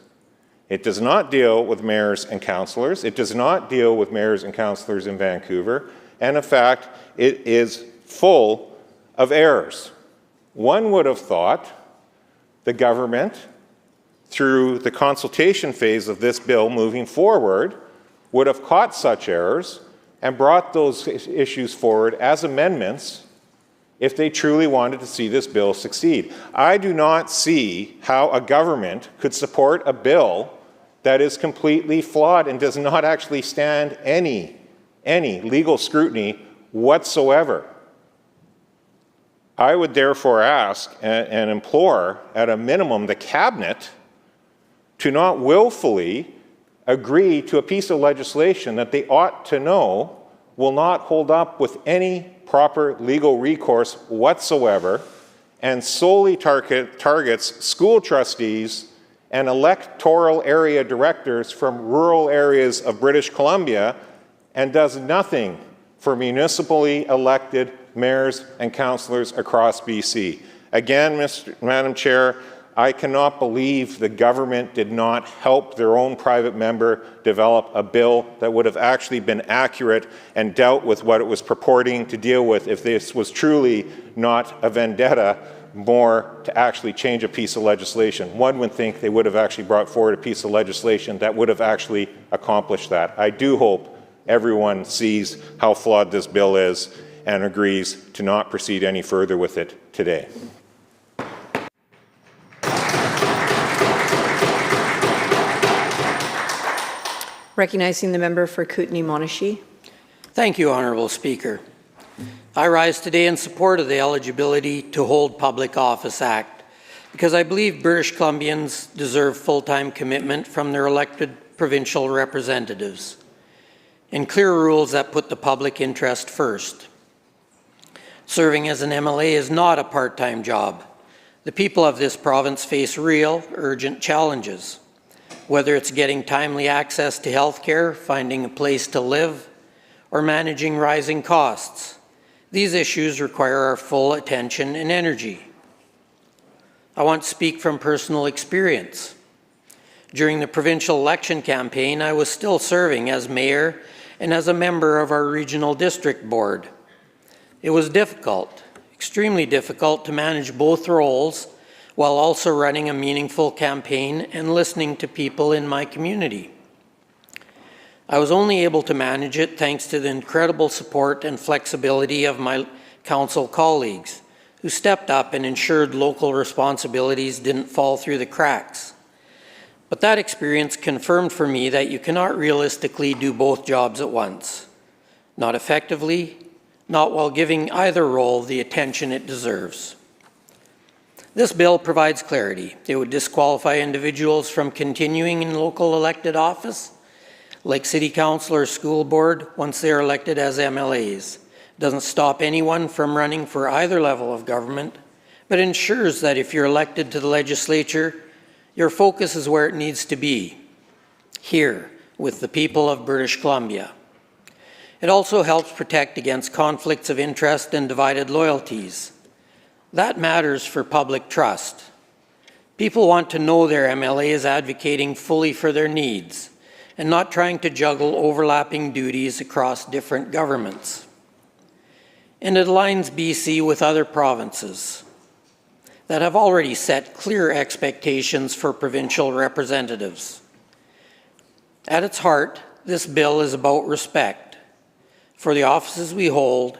It does not deal with mayors and councillors. It does not deal with mayors and councillors in Vancouver. And in fact, it is full of errors. One would have thought the government, through the consultation phase of this bill moving forward, would have caught such errors and brought those issues forward as amendments if they truly wanted to see this bill succeed. I do not see how a government could support a bill that is completely flawed and does not actually stand any legal scrutiny whatsoever. I would therefore ask and implore, at a minimum, the Cabinet to not willfully agree to a piece of legislation that they ought to know will not hold up with any proper legal recourse whatsoever and solely targets school trustees and electoral area directors from rural areas of British Columbia and does nothing for municipally elected mayors and councillors across BC. Again, Madam Chair, I cannot believe the government did not help their own private member develop a bill that would have actually been accurate and dealt with what it was purporting to deal with if this was truly not a vendetta, more to actually change a piece of legislation. One would think they would have actually brought forward a piece of legislation that would have actually accomplished that. I do hope everyone sees how flawed this bill is and agrees to not proceed any further with it today. Recognizing the member for Kootenay-Monashee. Thank you, Honourable Speaker. I rise today in support of the Eligibility to Hold Public Office Act because I believe British Columbians deserve full-time commitment from their elected provincial representatives and clear rules that put the public interest first. Serving as an MLA is not a part-time job. The people of this province face real, urgent challenges, whether it's getting timely access to health care, finding a place to live, or managing rising costs. These issues require our full attention and energy. I want to speak from personal experience. During the provincial election campaign, I was still serving as mayor and as a member of our regional district board. It was difficult, extremely difficult to manage both roles while also running a meaningful campaign and listening to people in my community. I was only able to manage it thanks to the incredible support and flexibility of my council colleagues who stepped up and ensured local responsibilities didn't fall through the cracks. But that experience confirmed for me that you cannot realistically do both jobs at once. Not effectively, not while giving either role the attention it deserves. This bill provides clarity. It would disqualify individuals from continuing in local elected office, like city council or school board, once they are elected as MLAs. It doesn't stop anyone from running for either level of government, but ensures that if you're elected to the legislature, your focus is where it needs to be, here, with the people of British Columbia. It also helps protect against conflicts of interest and divided loyalties. That matters for public trust. People want to know their MLA is advocating fully for their needs and not trying to juggle overlapping duties across different governments. And it aligns BC with other provinces that have already set clear expectations for provincial representatives. At its heart, this bill is about respect for the offices we hold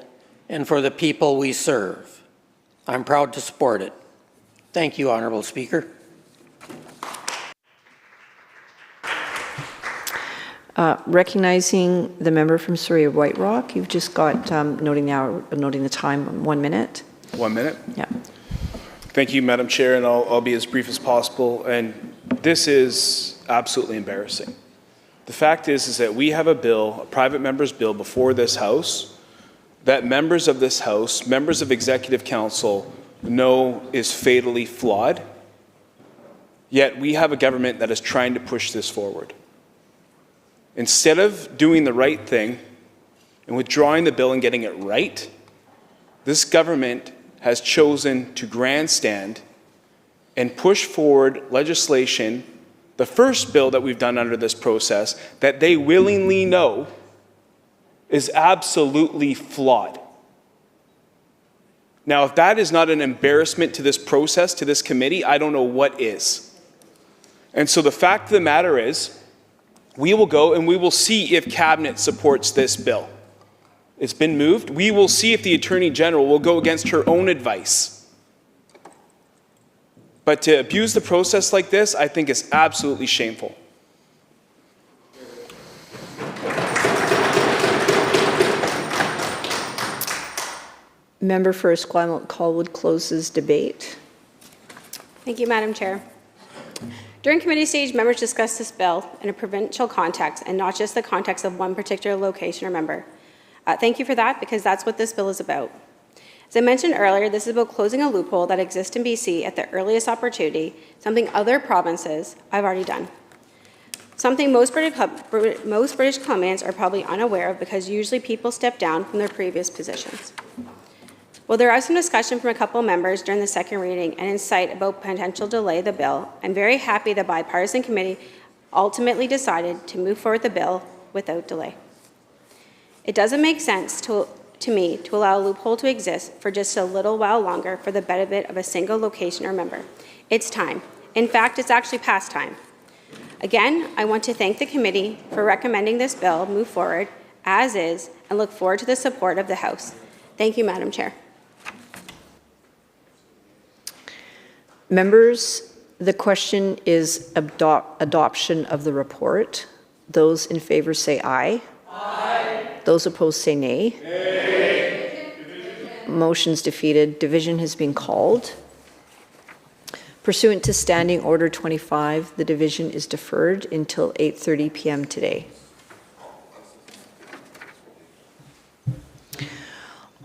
and for the people we serve. I'm proud to support it. Thank you, Honourable Speaker. Recognizing the member from Surrey White Rock, you've just got noting the time, 1 minute. 1 minute? Yeah. Thank you, Madam Chair, and I'll be as brief as possible. And this is absolutely embarrassing. The fact is that we have a bill, a private member's bill before this House, that members of this House, members of Executive Council, know is fatally flawed, yet we have a government that is trying to push this forward. Instead of doing the right thing and withdrawing the bill and getting it right, this government has chosen to grandstand and push forward legislation, the first bill that we've done under this process, that they willingly know is absolutely flawed. Now, if that is not an embarrassment to this process, to this committee, I don't know what is. And so the fact of the matter is, we will go and we will see if Cabinet supports this bill. It's been moved. We will see if the Attorney General will go against her own advice. But to abuse the process like this, I think is absolutely shameful. Member for Esquimalt-Colwood closes debate. Thank you, Madam Chair. During committee stage, members discussed this bill in a provincial context and not just the context of one particular location or member. Thank you for that, because that's what this bill is about. As I mentioned earlier, this is about closing a loophole that exists in BC at the earliest opportunity, something other provinces have already done. Something most British Columbians are probably unaware of, because usually people step down from their previous positions. Well, there was some discussion from a couple of members during the second reading and insight about potential delay of the bill. I'm very happy the bipartisan committee ultimately decided to move forward the bill without delay. It doesn't make sense to me to allow a loophole to exist for just a little while longer for the benefit of a single location or member. It's time. In fact, it's actually past time. Again, I want to thank the committee for recommending this bill move forward as is and look forward to the support of the House. Thank you, Madam Chair. Members, the question is adoption of the report. Those in favor say aye. Aye. Those opposed say nay. Nay. Motion's defeated. Division has been called. Pursuant to Standing Order 25, the division is deferred until 8:30 p.m. today.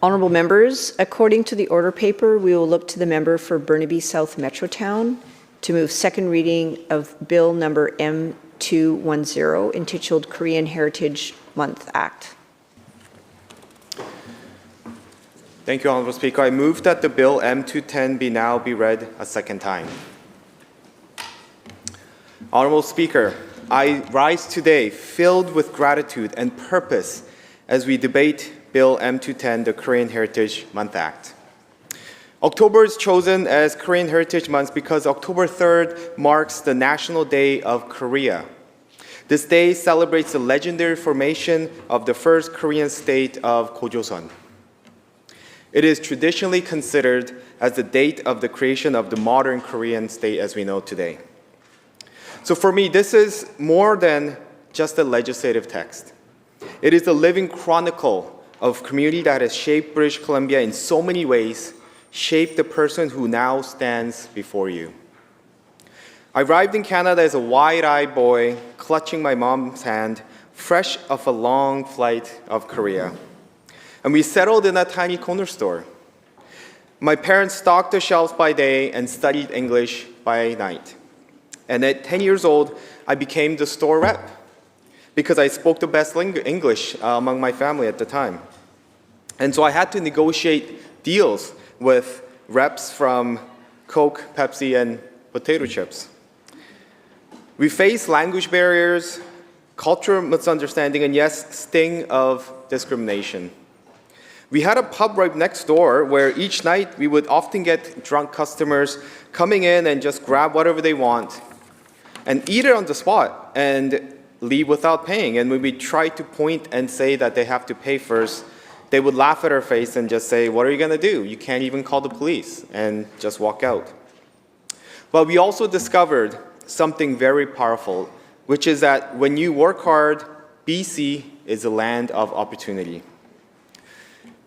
Honourable members, according to the order paper, we will look to the member for Burnaby South Metrotown to move second reading of Bill number M210, entitled Korean Heritage Month Act. Thank you, Honourable Speaker. I move that the Bill M210 be read a second time. Honourable Speaker, I rise today filled with gratitude and purpose as we debate Bill M210, the Korean Heritage Month Act. October is chosen as Korean Heritage Month because October 3rd marks the National Day of Korea. This day celebrates the legendary formation of the first Korean state of Gojoseon. It is traditionally considered as the date of the creation of the modern Korean state as we know today. So for me, this is more than just a legislative text. It is a living chronicle of community that has shaped British Columbia in so many ways, shaped the person who now stands before you. I arrived in Canada as a wide-eyed boy, clutching my mom's hand, fresh off a long flight of Korea. And we settled in a tiny corner store. My parents stocked the shelves by day and studied English by night. And at 10 years old, I became the store rep, because I spoke the best English among my family at the time. And so I had to negotiate deals with reps from Coke, Pepsi, and potato chips. We faced language barriers, cultural misunderstanding, and yes, sting of discrimination. We had a pub right next door where each night we would often get drunk customers coming in and just grab whatever they want and eat it on the spot and leave without paying. And when we tried to point and say that they have to pay first, they would laugh at our face and just say, "What are you going to do? You can't even call the police," and just walk out. But we also discovered something very powerful, which is that when you work hard BC is a land of opportunity.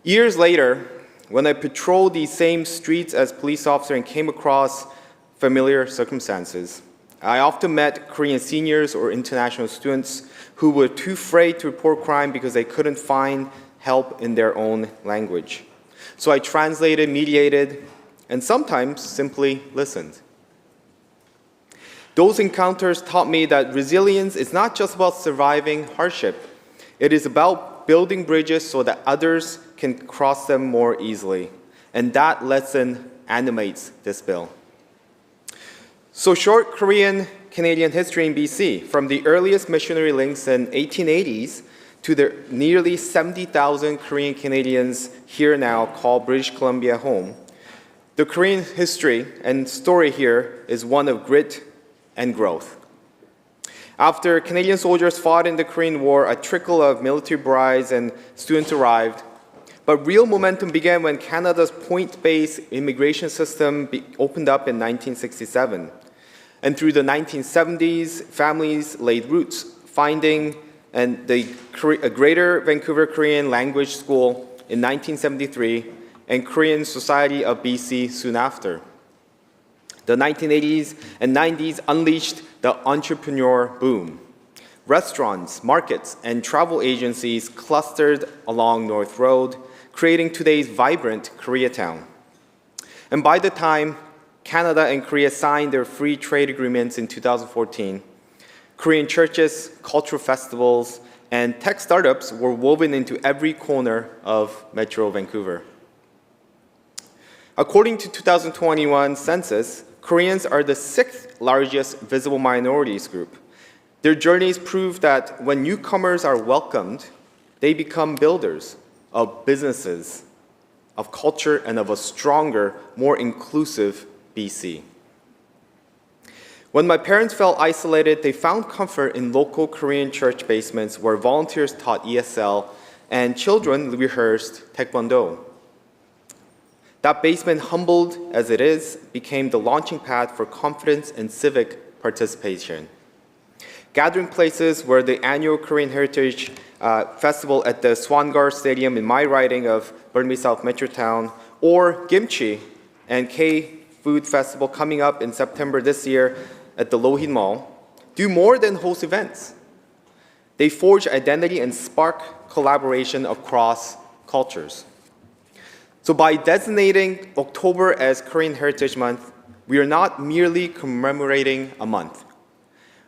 Years later, when I patrolled these same streets as police officer and came across familiar circumstances, I often met Korean seniors or international students who were too afraid to report crime because they couldn't find help in their own language. So I translated, mediated, and sometimes simply listened. Those encounters taught me that resilience is not just about surviving hardship. It is about building bridges so that others can cross them more easily. And that lesson animates this bill. So short Korean-Canadian history in BC, from the earliest missionary links in 1880s to the nearly 70,000 Korean Canadians here now call British Columbia home. The Korean history and story here is one of grit and growth. After Canadian soldiers fought in the Korean War, a trickle of military brides and students arrived. But real momentum began when Canada's point-based immigration system opened up in 1967. And through the 1970s, families laid roots, finding a Greater Vancouver Korean Language School in 1973 and Korean Society of BC soon after. The 1980s and 90s unleashed the entrepreneur boom. Restaurants, markets, and travel agencies clustered along North Road, creating today's vibrant Koreatown. And by the time Canada and Korea signed their free trade agreements in 2014, Korean churches, cultural festivals, and tech startups were woven into every corner of Metro Vancouver. According to 2021 census, Koreans are the 6th largest visible minorities group. Their journeys prove that when newcomers are welcomed, they become builders of businesses, of culture, and of a stronger, more inclusive BC. When my parents felt isolated, they found comfort in local Korean church basements where volunteers taught ESL and children rehearsed Taekwondo. That basement, humbled as it is, became the launching pad for confidence and civic participation. Gathering places were the annual Korean Heritage Festival at the Swangar Stadium in my riding of Burnaby South Metrotown, or Kimchi and K-Food Festival coming up in September this year at the Lohin Mall, do more than host events. They forge identity and spark collaboration across cultures. So by designating October as Korean Heritage Month, we are not merely commemorating a month.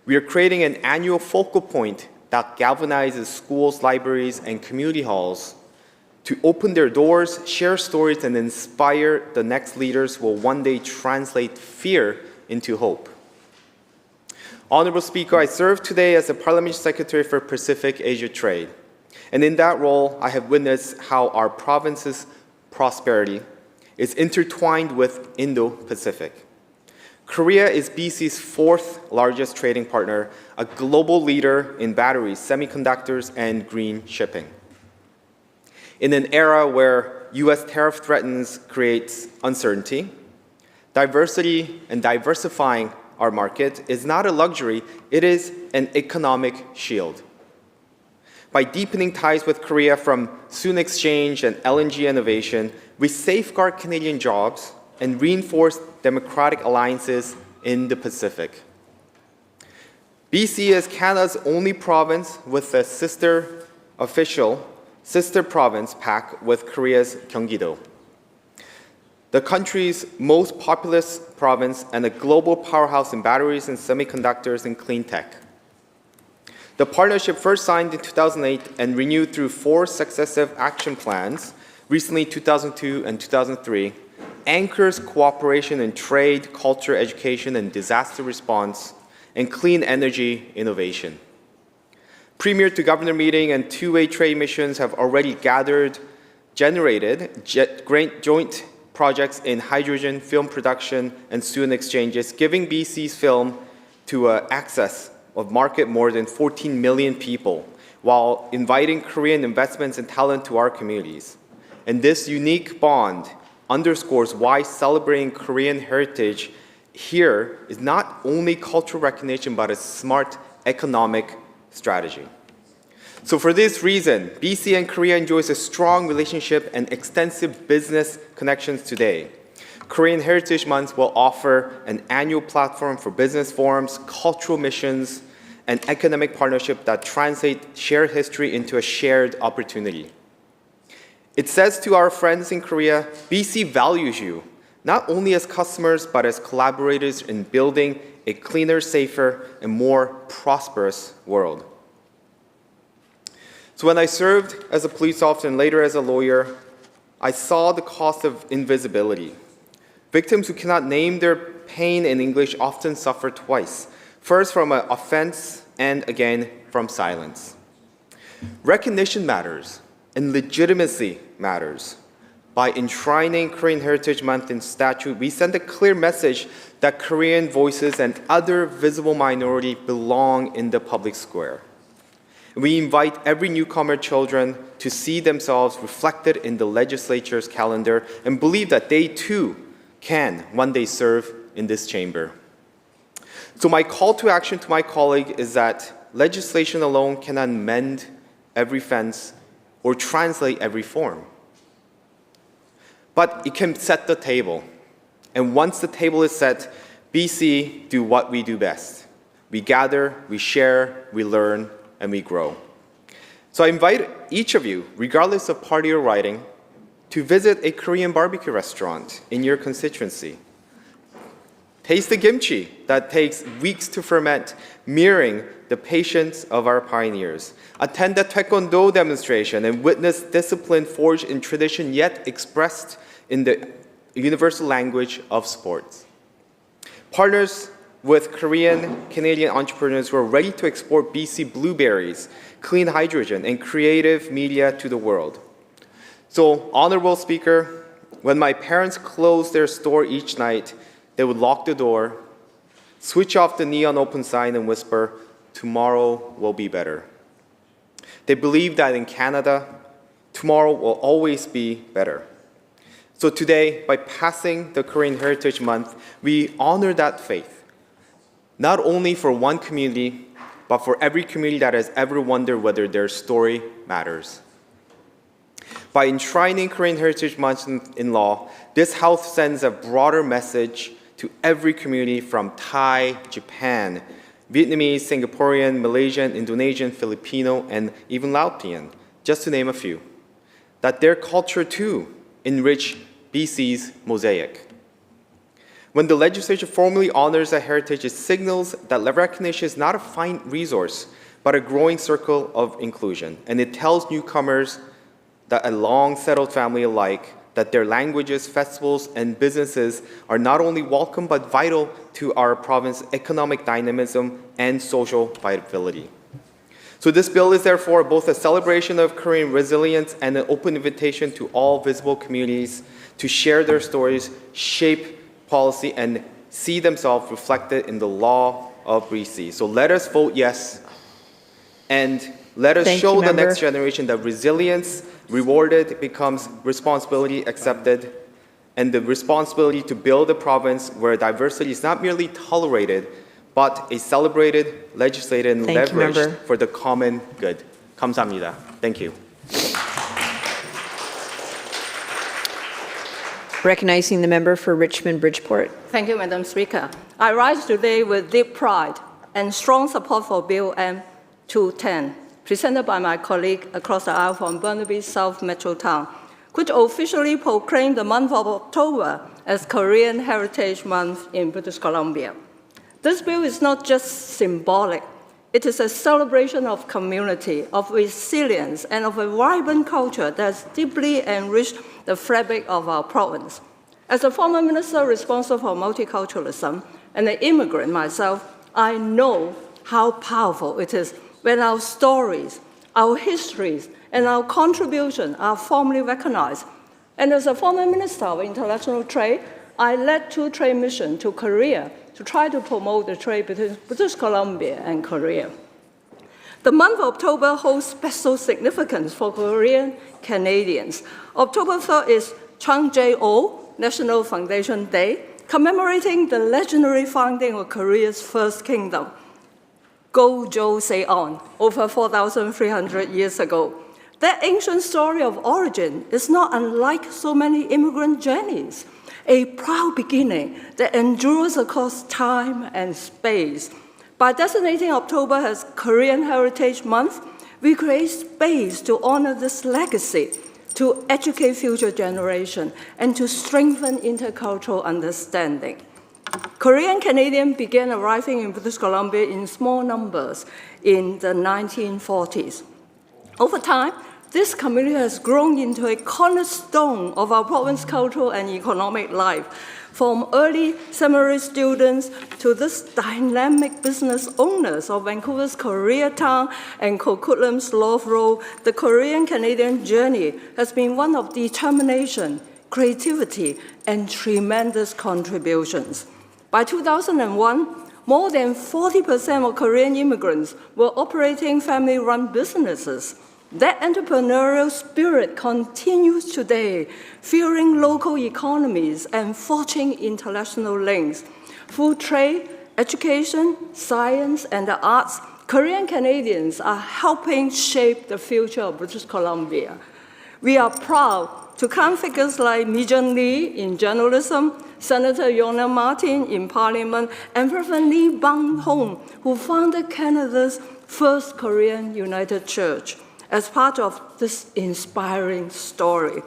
We are creating an annual focal point that galvanizes schools, libraries, and community halls to open their doors, share stories, and inspire the next leaders who will one day translate fear into hope. Honorable Speaker, I serve today as the Parliamentary Secretary for Pacific Asia Trade. And in that role, I have witnessed how our province's prosperity is intertwined with Indo-Pacific. Korea is BC's 4th largest trading partner, a global leader in batteries, semiconductors, and green shipping. In an era where US tariff threats creates uncertainty, diversity and diversifying our market is not a luxury, it is an economic shield. By deepening ties with Korea from Soon Exchange and LNG innovation, we safeguard Canadian jobs and reinforce democratic alliances in the Pacific. BC is Canada's only province with a sister province pact with Korea's Gyeonggi-do, the country's most populous province and a global powerhouse in batteries and semiconductors and clean tech. The partnership first signed in 2008 and renewed through 4 successive action plans, recently 2002 and 2003, anchors cooperation in trade, culture, education, and disaster response, and clean energy innovation. Premier to governor meeting and two-way trade missions have already generated joint projects in hydrogen, film production, and student exchanges, giving BC's film to access of market more than 14 million people, while inviting Korean investments and talent to our communities. And this unique bond underscores why celebrating Korean heritage here is not only cultural recognition, but a smart economic strategy. So for this reason, BC and Korea enjoys a strong relationship and extensive business connections today. Korean Heritage Month will offer an annual platform for business forums, cultural missions, and economic partnership that translate shared history into a shared opportunity. It says to our friends in Korea, BC values you, not only as customers, but as collaborators in building a cleaner, safer, and more prosperous world. So when I served as a police officer and later as a lawyer, I saw the cost of invisibility. Victims who cannot name their pain in English often suffer twice. First from an offense and again from silence. Recognition matters and legitimacy matters. By enshrining Korean Heritage Month in statute, we send a clear message that Korean voices and other visible minorities belong in the public square. We invite every newcomer children to see themselves reflected in the legislature's calendar and believe that they too can one day serve in this chamber. So my call to action to my colleague is that legislation alone cannot mend every fence or translate every form. But it can set the table. And once the table is set, BC do what we do best. We gather, we share, we learn, and we grow. So I invite each of you, regardless of party or riding, to visit a Korean barbecue restaurant in your constituency. Taste the kimchi that takes weeks to ferment, mirroring the patience of our pioneers. Attend the taekwondo demonstration and witness discipline forged in tradition yet expressed in the universal language of sports. Partners with Korean Canadian entrepreneurs who are ready to export BC blueberries, clean hydrogen, and creative media to the world. So, Honorable Speaker, when my parents closed their store each night, they would lock the door, switch off the neon open sign, and whisper, "Tomorrow will be better." They believe that in Canada, tomorrow will always be better. So today, by passing the Korean Heritage Month, we honor that faith, not only for one community, but for every community that has ever wondered whether their story matters. By enshrining Korean Heritage Month in law, this House sends a broader message to every community from Thai, Japan, Vietnamese, Singaporean, Malaysian, Indonesian, Filipino, and even Laotian, just to name a few, that their culture too enrich BC's mosaic. When the legislature formally honors that heritage, it signals that recognition is not a finite resource, but a growing circle of inclusion. And it tells newcomers that a long-settled family alike that their languages, festivals, and businesses are not only welcome, but vital to our province's economic dynamism and social viability. So this bill is therefore both a celebration of Korean resilience and an open invitation to all visible communities to share their stories, shape policy, and see themselves reflected in the law of BC. So let us vote yes, and let us show the next generation that resilience rewarded becomes responsibility accepted, and the responsibility to build a province where diversity is not merely tolerated, but is celebrated, legislated, and leveraged for the common good. 감사합니다. Thank you. Recognizing the member for Richmond Bridgeport. Thank you, Madam Speaker. I rise today with deep pride and strong support for Bill M210, presented by my colleague across the aisle from Burnaby South Metro Town, which officially proclaimed the month of October as Korean Heritage Month in British Columbia. This bill is not just symbolic. It is a celebration of community, of resilience, and of a vibrant culture that has deeply enriched the fabric of our province. As a former minister responsible for multiculturalism and an immigrant myself, I know how powerful it is when our stories, our histories, and our contributions are formally recognized. And as a former minister of international trade, I led 2 trade missions to Korea to try to promote the trade between British Columbia and Korea. The month of October holds special significance for Korean Canadians. October 3rd is Chung Jae-oh National Foundation Day, commemorating the legendary founding of Korea's first kingdom. Gojo Seon, over 4,300 years ago. That ancient story of origin is not unlike so many immigrant journeys, a proud beginning that endures across time and space. By designating October as Korean Heritage Month, we create space to honor this legacy, to educate future generations, and to strengthen intercultural understanding. Korean Canadians began arriving in British Columbia in small numbers in the 1940s. Over time, this community has grown into a cornerstone of our province's cultural and economic life. From early seminary students to this dynamic business owners of Vancouver's Koreatown and Coquitlam's Love Road, the Korean Canadian journey has been one of determination, creativity, and tremendous contributions. By 2001, more than 40% of Korean immigrants were operating family-run businesses. That entrepreneurial spirit continues today, fueling local economies and forging international links. Through trade, education, science, and the arts, Korean Canadians are helping shape the future of British Columbia. We are proud to count figures like Mi-jung Lee in journalism, Senator Yonah Martin in Parliament, and Reverend Lee Bang-hong, who founded Canada's first Korean United Church. As part of this inspiring story,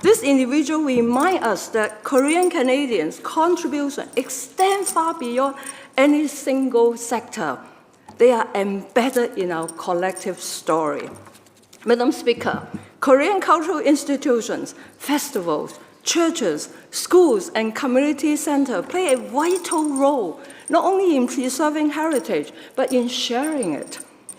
this individual reminds us that Korean Canadians' contributions extend far beyond any single sector. They are embedded in our collective story. Madam Speaker, Korean cultural institutions, festivals, churches, schools, and community centers play a vital role, not only in preserving heritage, but in sharing it.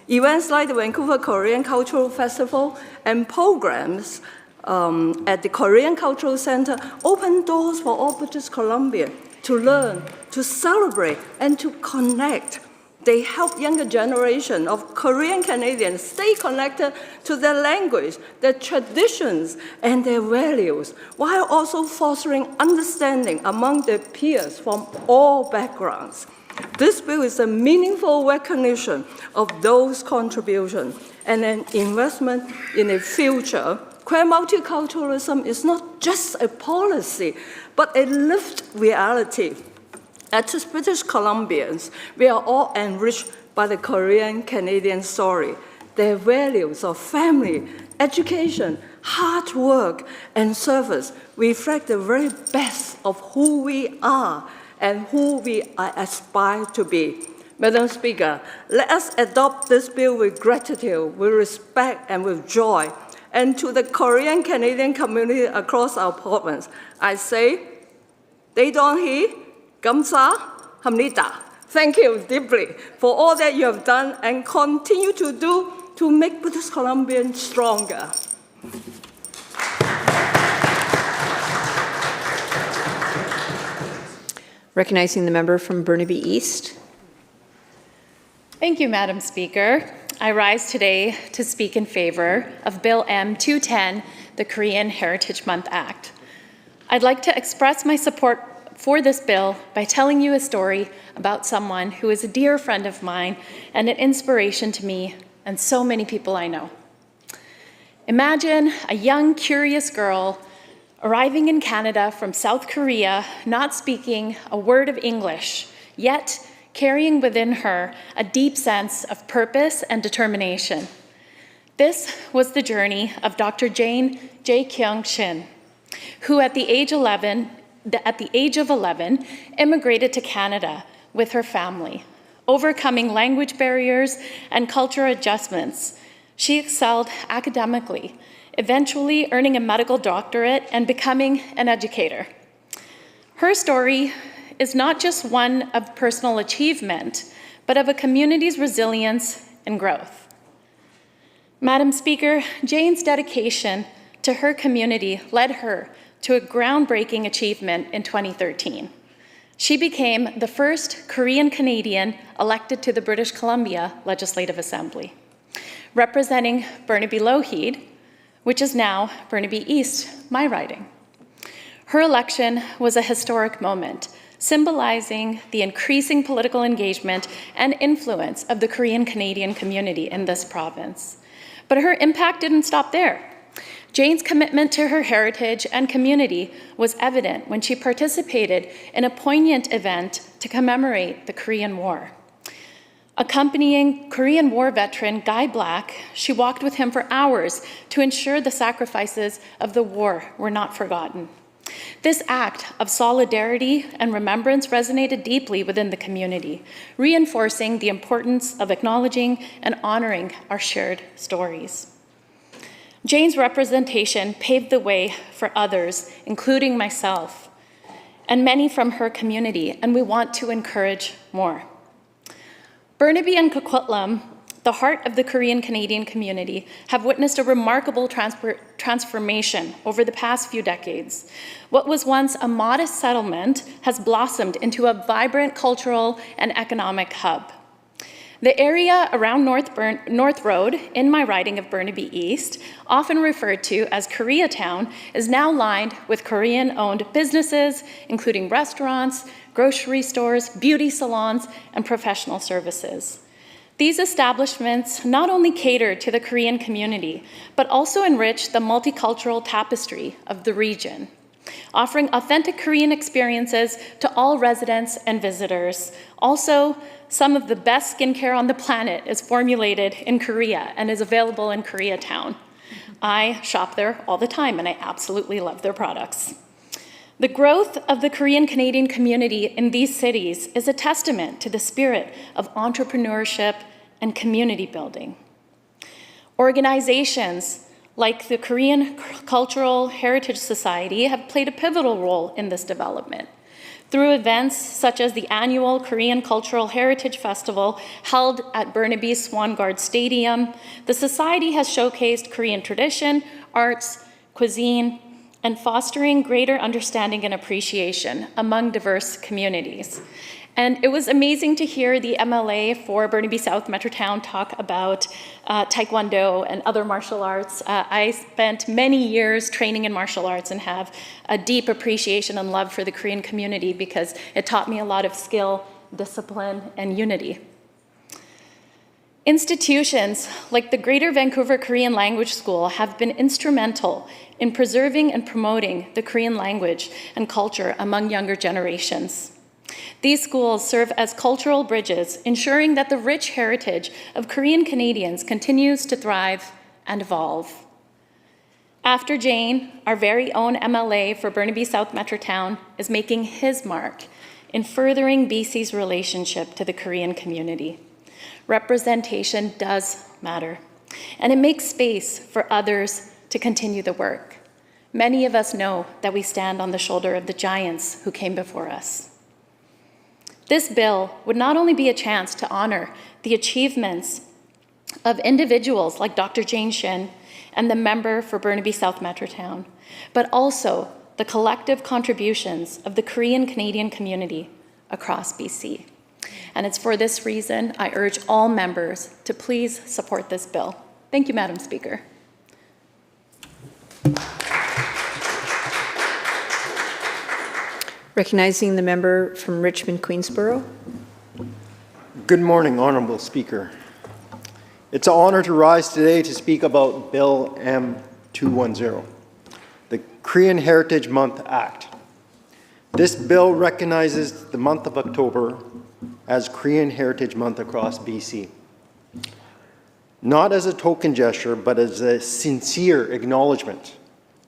Events like the Vancouver Korean Cultural Festival and programs at the Korean Cultural Center open doors for all British Columbia to learn, to celebrate, and to connect. They help younger generation of Korean Canadians stay connected to their language, their traditions, and their values, while also fostering understanding among their peers from all backgrounds. This bill is a meaningful recognition of those contributions and an investment in a future where multiculturalism is not just a policy, but a lived reality. As British Columbians, we are all enriched by the Korean Canadian story. Their values of family, education, hard work, and service reflect the very best of who we are and who we aspire to be. Madam Speaker, let us adopt this bill with gratitude, with respect, and with joy. And to the Korean Canadian community across our province, I say, Daedonhi, Gamsa, Hamnida. Thank you deeply for all that you have done and continue to do to make British Columbians stronger. Recognizing the member from Burnaby East. Thank you, Madam Speaker. I rise today to speak in favor of Bill M-210, the Korean Heritage Month Act. I'd like to express my support for this bill by telling you a story about someone who is a dear friend of mine and an inspiration to me and so many people I know. Imagine a young, curious girl arriving in Canada from South Korea, not speaking a word of English, yet carrying within her a deep sense of purpose and determination. This was the journey of Dr. Jane J. Kyung Shin, who at the age of 11, immigrated to Canada with her family. Overcoming language barriers and cultural adjustments, she excelled academically, eventually earning a medical doctorate and becoming an educator. Her story is not just one of personal achievement, but of a community's resilience and growth. Madam Speaker, Jane's dedication to her community led her to a groundbreaking achievement in 2013. She became the first Korean Canadian elected to the British Columbia Legislative Assembly, representing Burnaby Lougheed, which is now Burnaby East, my riding. Her election was a historic moment, symbolizing the increasing political engagement and influence of the Korean Canadian community in this province. But her impact didn't stop there. Jane's commitment to her heritage and community was evident when she participated in a poignant event to commemorate the Korean War. Accompanying Korean War veteran Guy Black, she walked with him for hours to ensure the sacrifices of the war were not forgotten. This act of solidarity and remembrance resonated deeply within the community, reinforcing the importance of acknowledging and honoring our shared stories. Jane's representation paved the way for others, including myself, and many from her community, and we want to encourage more. Burnaby and Coquitlam, the heart of the Korean Canadian community, have witnessed a remarkable transformation over the past few decades. What was once a modest settlement has blossomed into a vibrant cultural and economic hub. The area around North Road, in my riding of Burnaby East, often referred to as Koreatown, is now lined with Korean-owned businesses, including restaurants, grocery stores, beauty salons, and professional services. These establishments not only cater to the Korean community, but also enrich the multicultural tapestry of the region, offering authentic Korean experiences to all residents and visitors. Also, some of the best skincare on the planet is formulated in Korea and is available in Koreatown. I shop there all the time and I absolutely love their products. The growth of the Korean Canadian community in these cities is a testament to the spirit of entrepreneurship and community building. Organizations like the Korean Cultural Heritage Society have played a pivotal role in this development. Through events such as the annual Korean Cultural Heritage Festival held at Burnaby Swangard Stadium, the Society has showcased Korean tradition, arts, cuisine, and fostering greater understanding and appreciation among diverse communities. And it was amazing to hear the MLA for Burnaby South Metrotown talk about Taekwondo and other martial arts. I spent many years training in martial arts and have a deep appreciation and love for the Korean community because it taught me a lot of skill, discipline, and unity. Institutions like the Greater Vancouver Korean Language School have been instrumental in preserving and promoting the Korean language and culture among younger generations. These schools serve as cultural bridges, ensuring that the rich heritage of Korean Canadians continues to thrive and evolve. After Jane, our very own MLA for Burnaby South Metrotown is making his mark in furthering BC's relationship to the Korean community. Representation does matter, and it makes space for others to continue the work. Many of us know that we stand on the shoulder of the giants who came before us. This bill would not only be a chance to honor the achievements of individuals like Dr. Jane Shin and the member for Burnaby South Metrotown, but also the collective contributions of the Korean Canadian community across BC. And it's for this reason I urge all members to please support this bill. Thank you, Madam Speaker. Recognizing the member from Richmond, Queensborough. Good morning, Honourable Speaker. It's an honour to rise today to speak about Bill M210, the Korean Heritage Month Act. This bill recognizes the month of October as Korean Heritage Month across BC. Not as a token gesture, but as a sincere acknowledgement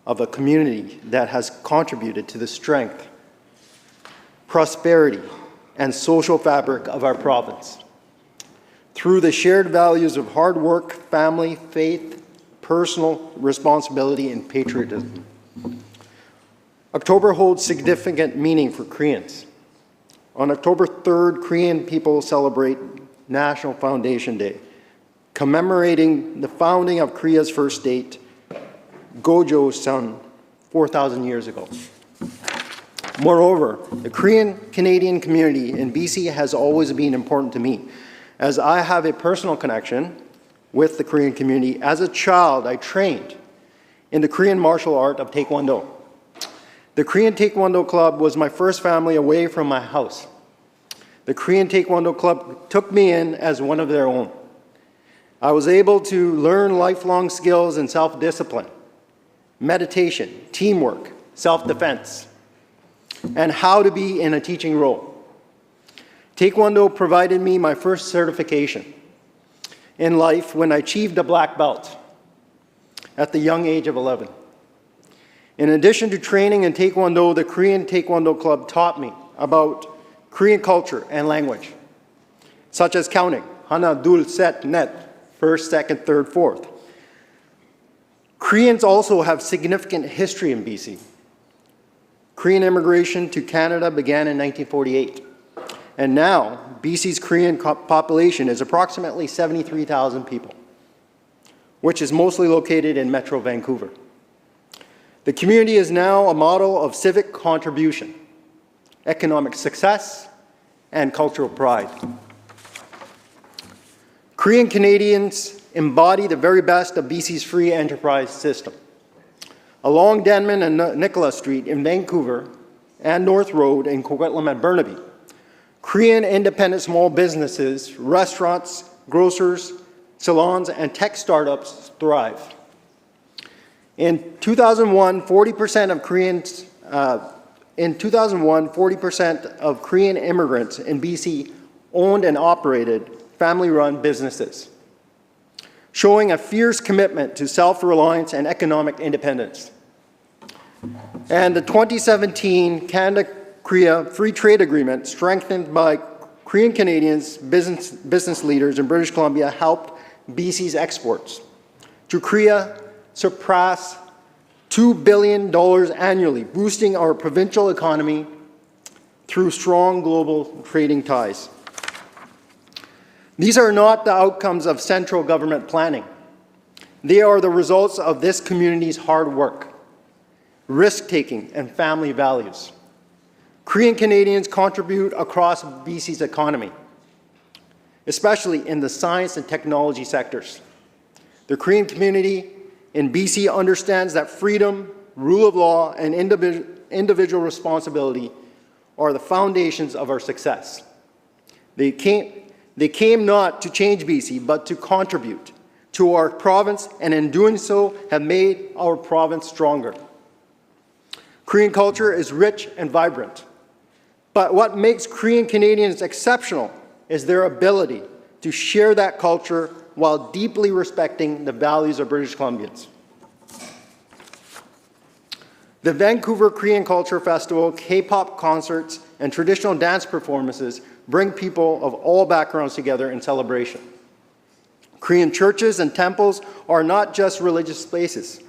of a community that has contributed to the strength, prosperity, and social fabric of our province. Through the shared values of hard work, family, faith, personal responsibility, and patriotism. October holds significant meaning for Koreans. On October 3rd, Korean people celebrate National Foundation Day, commemorating the founding of Korea's first state, Gojo-san, 4,000 years ago. Moreover, the Korean Canadian community in BC has always been important to me, as I have a personal connection with the Korean community. As a child, I trained in the Korean martial art of Taekwondo. The Korean Taekwondo Club was my first family away from my house. The Korean Taekwondo Club took me in as one of their own. I was able to learn lifelong skills in self-discipline, meditation, teamwork, self-defense, and how to be in a teaching role. Taekwondo provided me my first certification in life when I achieved a black belt at the young age of 11. In addition to training in Taekwondo, the Korean Taekwondo Club taught me about Korean culture and language, such as counting, hana, dul, set, net, first, second, third, fourth. Koreans also have significant history in BC. Korean immigration to Canada began in 1948, and now BC's Korean population is approximately 73,000 people, which is mostly located in Metro Vancouver. The community is now a model of civic contribution, economic success, and cultural pride. Korean Canadians embody the very best of BC's free enterprise system. Along Denman and Nicola Street in Vancouver and North Road in Coquitlam and Burnaby, Korean independent small businesses, restaurants, grocers, salons, and tech startups thrive. In 2001, 40% of Korean immigrants in BC owned and operated family-run businesses, showing a fierce commitment to self-reliance and economic independence. And the 2017 Canada-Korea Free Trade Agreement, strengthened by Korean Canadians, business leaders in British Columbia, helped BC's exports to Korea surpass $2 billion annually, boosting our provincial economy through strong global trading ties. These are not the outcomes of central government planning. They are the results of this community's hard work, risk-taking, and family values. Korean Canadians contribute across BC's economy, especially in the science and technology sectors. The Korean community in BC understands that freedom, rule of law, and individual responsibility are the foundations of our success. They came not to change BC, but to contribute to our province, and in doing so have made our province stronger. Korean culture is rich and vibrant, but what makes Korean Canadians exceptional is their ability to share that culture while deeply respecting the values of British Columbians. The Vancouver Korean Culture Festival, K-pop concerts, and traditional dance performances bring people of all backgrounds together in celebration. Korean churches and temples are not just religious spaces.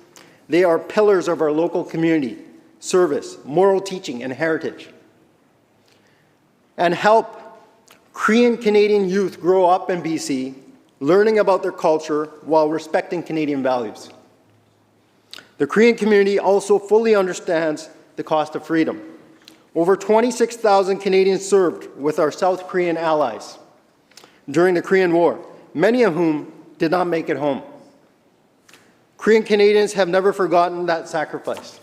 They are pillars of our local community, service, moral teaching, and heritage, and help Korean Canadian youth grow up in BC, learning about their culture while respecting Canadian values. The Korean community also fully understands the cost of freedom. Over 26,000 Canadians served with our South Korean allies during the Korean War, many of whom did not make it home. Korean Canadians have never forgotten that sacrifice.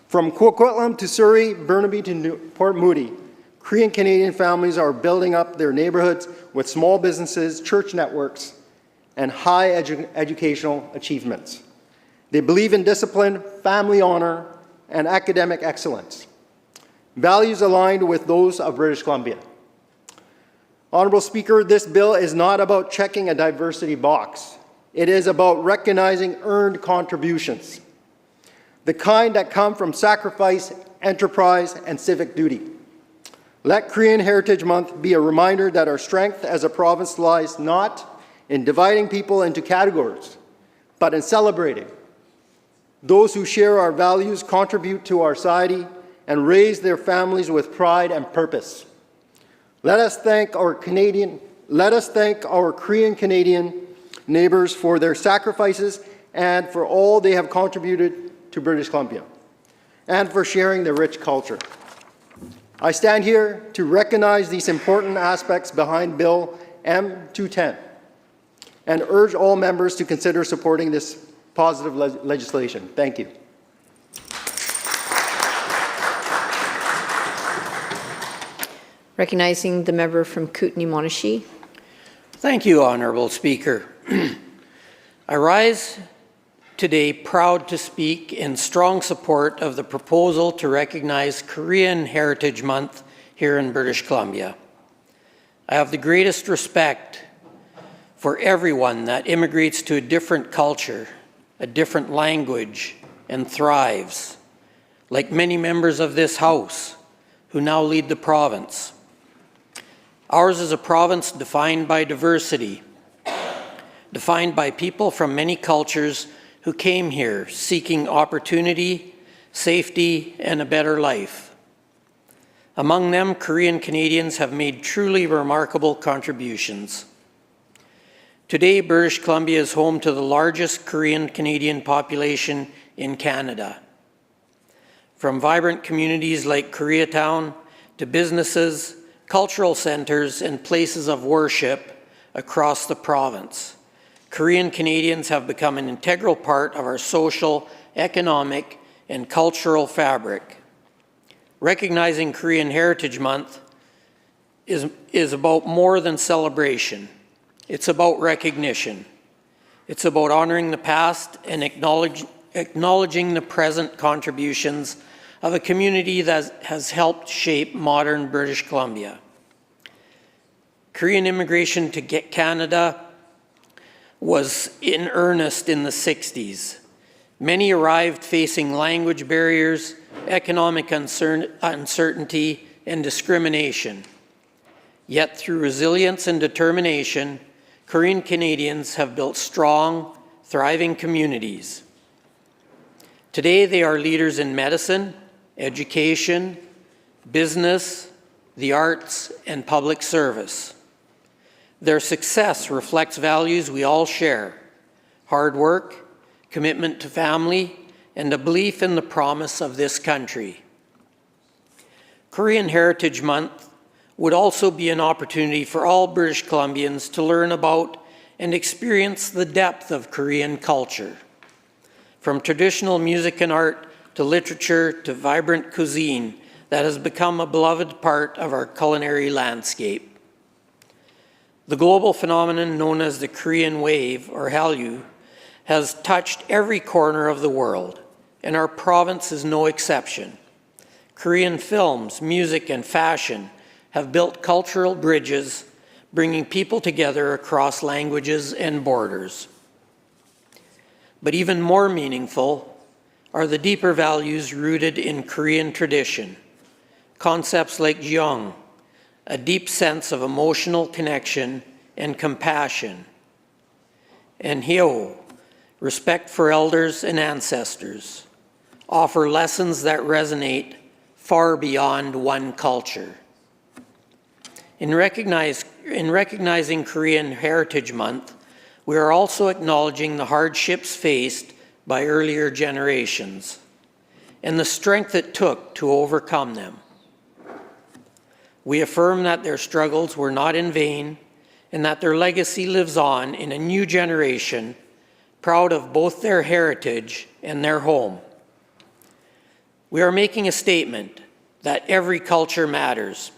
From Coquitlam to Surrey, Burnaby to Port Moody, Korean Canadian families are building up their neighborhoods with small businesses, church networks, and high educational achievements. They believe in discipline, family honor, and academic excellence, values aligned with those of British Columbia. Honourable Speaker, this bill is not about checking a diversity box. It is about recognizing earned contributions, the kind that come from sacrifice, enterprise, and civic duty. Let Korean Heritage Month be a reminder that our strength as a province lies not in dividing people into categories, but in celebrating those who share our values, contribute to our society, and raise their families with pride and purpose. Let us thank our Korean Canadian neighbours for their sacrifices and for all they have contributed to British Columbia, and for sharing their rich culture. I stand here to recognize these important aspects behind Bill M210 and urge all members to consider supporting this positive legislation. Thank you. Recognizing the member from Kootenay-Monashee. Thank you, Honourable Speaker. I rise today proud to speak in strong support of the proposal to recognize Korean Heritage Month here in British Columbia. I have the greatest respect for everyone that immigrates to a different culture, a different language, and thrives, like many members of this House who now lead the province. Ours is a province defined by diversity, defined by people from many cultures who came here seeking opportunity, safety, and a better life. Among them, Korean Canadians have made truly remarkable contributions. Today, British Columbia is home to the largest Korean Canadian population in Canada. From vibrant communities like Koreatown to businesses, cultural centers, and places of worship across the province, Korean Canadians have become an integral part of our social, economic, and cultural fabric. Recognizing Korean Heritage Month is about more than celebration. It's about recognition. It's about honoring the past and acknowledging the present contributions of a community that has helped shape modern British Columbia. Korean immigration to Canada was in earnest in the 60s. Many arrived facing language barriers, economic uncertainty, and discrimination. Yet through resilience and determination, Korean Canadians have built strong, thriving communities. Today, they are leaders in medicine, education, business, the arts, and public service. Their success reflects values we all share: hard work, commitment to family, and a belief in the promise of this country. Korean Heritage Month would also be an opportunity for all British Columbians to learn about and experience the depth of Korean culture. From traditional music and art to literature to vibrant cuisine that has become a beloved part of our culinary landscape. The global phenomenon known as the Korean Wave, or Hallyu, has touched every corner of the world, and our province is no exception. Korean films, music, and fashion have built cultural bridges, bringing people together across languages and borders. But even more meaningful are the deeper values rooted in Korean tradition. Concepts like jeong, a deep sense of emotional connection and compassion, and hyo, respect for elders and ancestors, offer lessons that resonate far beyond one culture. In recognizing Korean Heritage Month, we are also acknowledging the hardships faced by earlier generations and the strength it took to overcome them. We affirm that their struggles were not in vain and that their legacy lives on in a new generation, proud of both their heritage and their home. We are making a statement that every culture matters.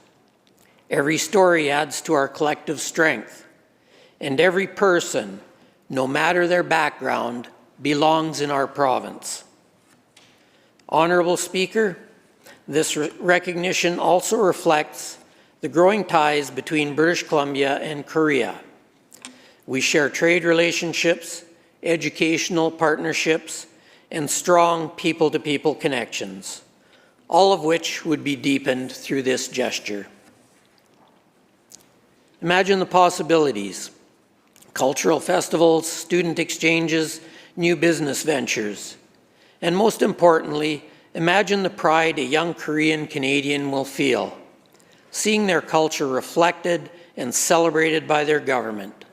Every story adds to our collective strength, and every person, no matter their background, belongs in our province. Honourable Speaker, this recognition also reflects the growing ties between British Columbia and Korea. We share trade relationships, educational partnerships, and strong people-to-people connections, all of which would be deepened through this gesture. Imagine the possibilities: cultural festivals, student exchanges, new business ventures. And most importantly, imagine the pride a young Korean Canadian will feel, seeing their culture reflected and celebrated by their government.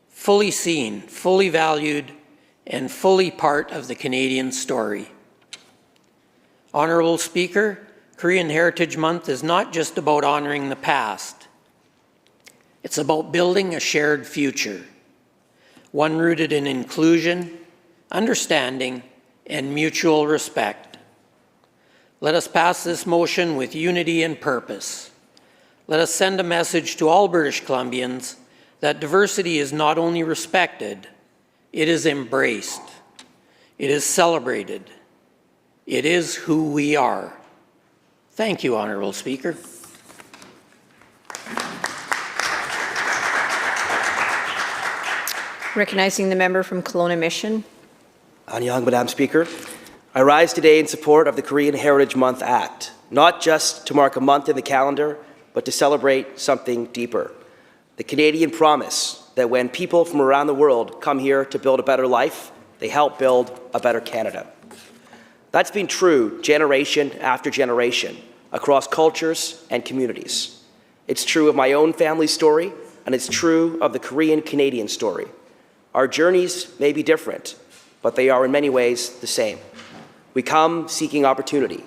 Fully seen, fully valued, and fully part of the Canadian story. Honourable Speaker, Korean Heritage Month is not just about honouring the past. It's about building a shared future, one rooted in inclusion, understanding, and mutual respect. Let us pass this motion with unity and purpose. Let us send a message to all British Columbians that diversity is not only respected, it is embraced, it is celebrated, it is who we are. Thank you, Honourable Speaker. Recognizing the member from Kelowna Mission. Anyang, Madam Speaker. I rise today in support of the Korean Heritage Month Act, not just to mark a month in the calendar, but to celebrate something deeper. The Canadian promise that when people from around the world come here to build a better life, they help build a better Canada. That's been true generation after generation across cultures and communities. It's true of my own family story, and it's true of the Korean-Canadian story. Our journeys may be different, but they are in many ways the same. We come seeking opportunity.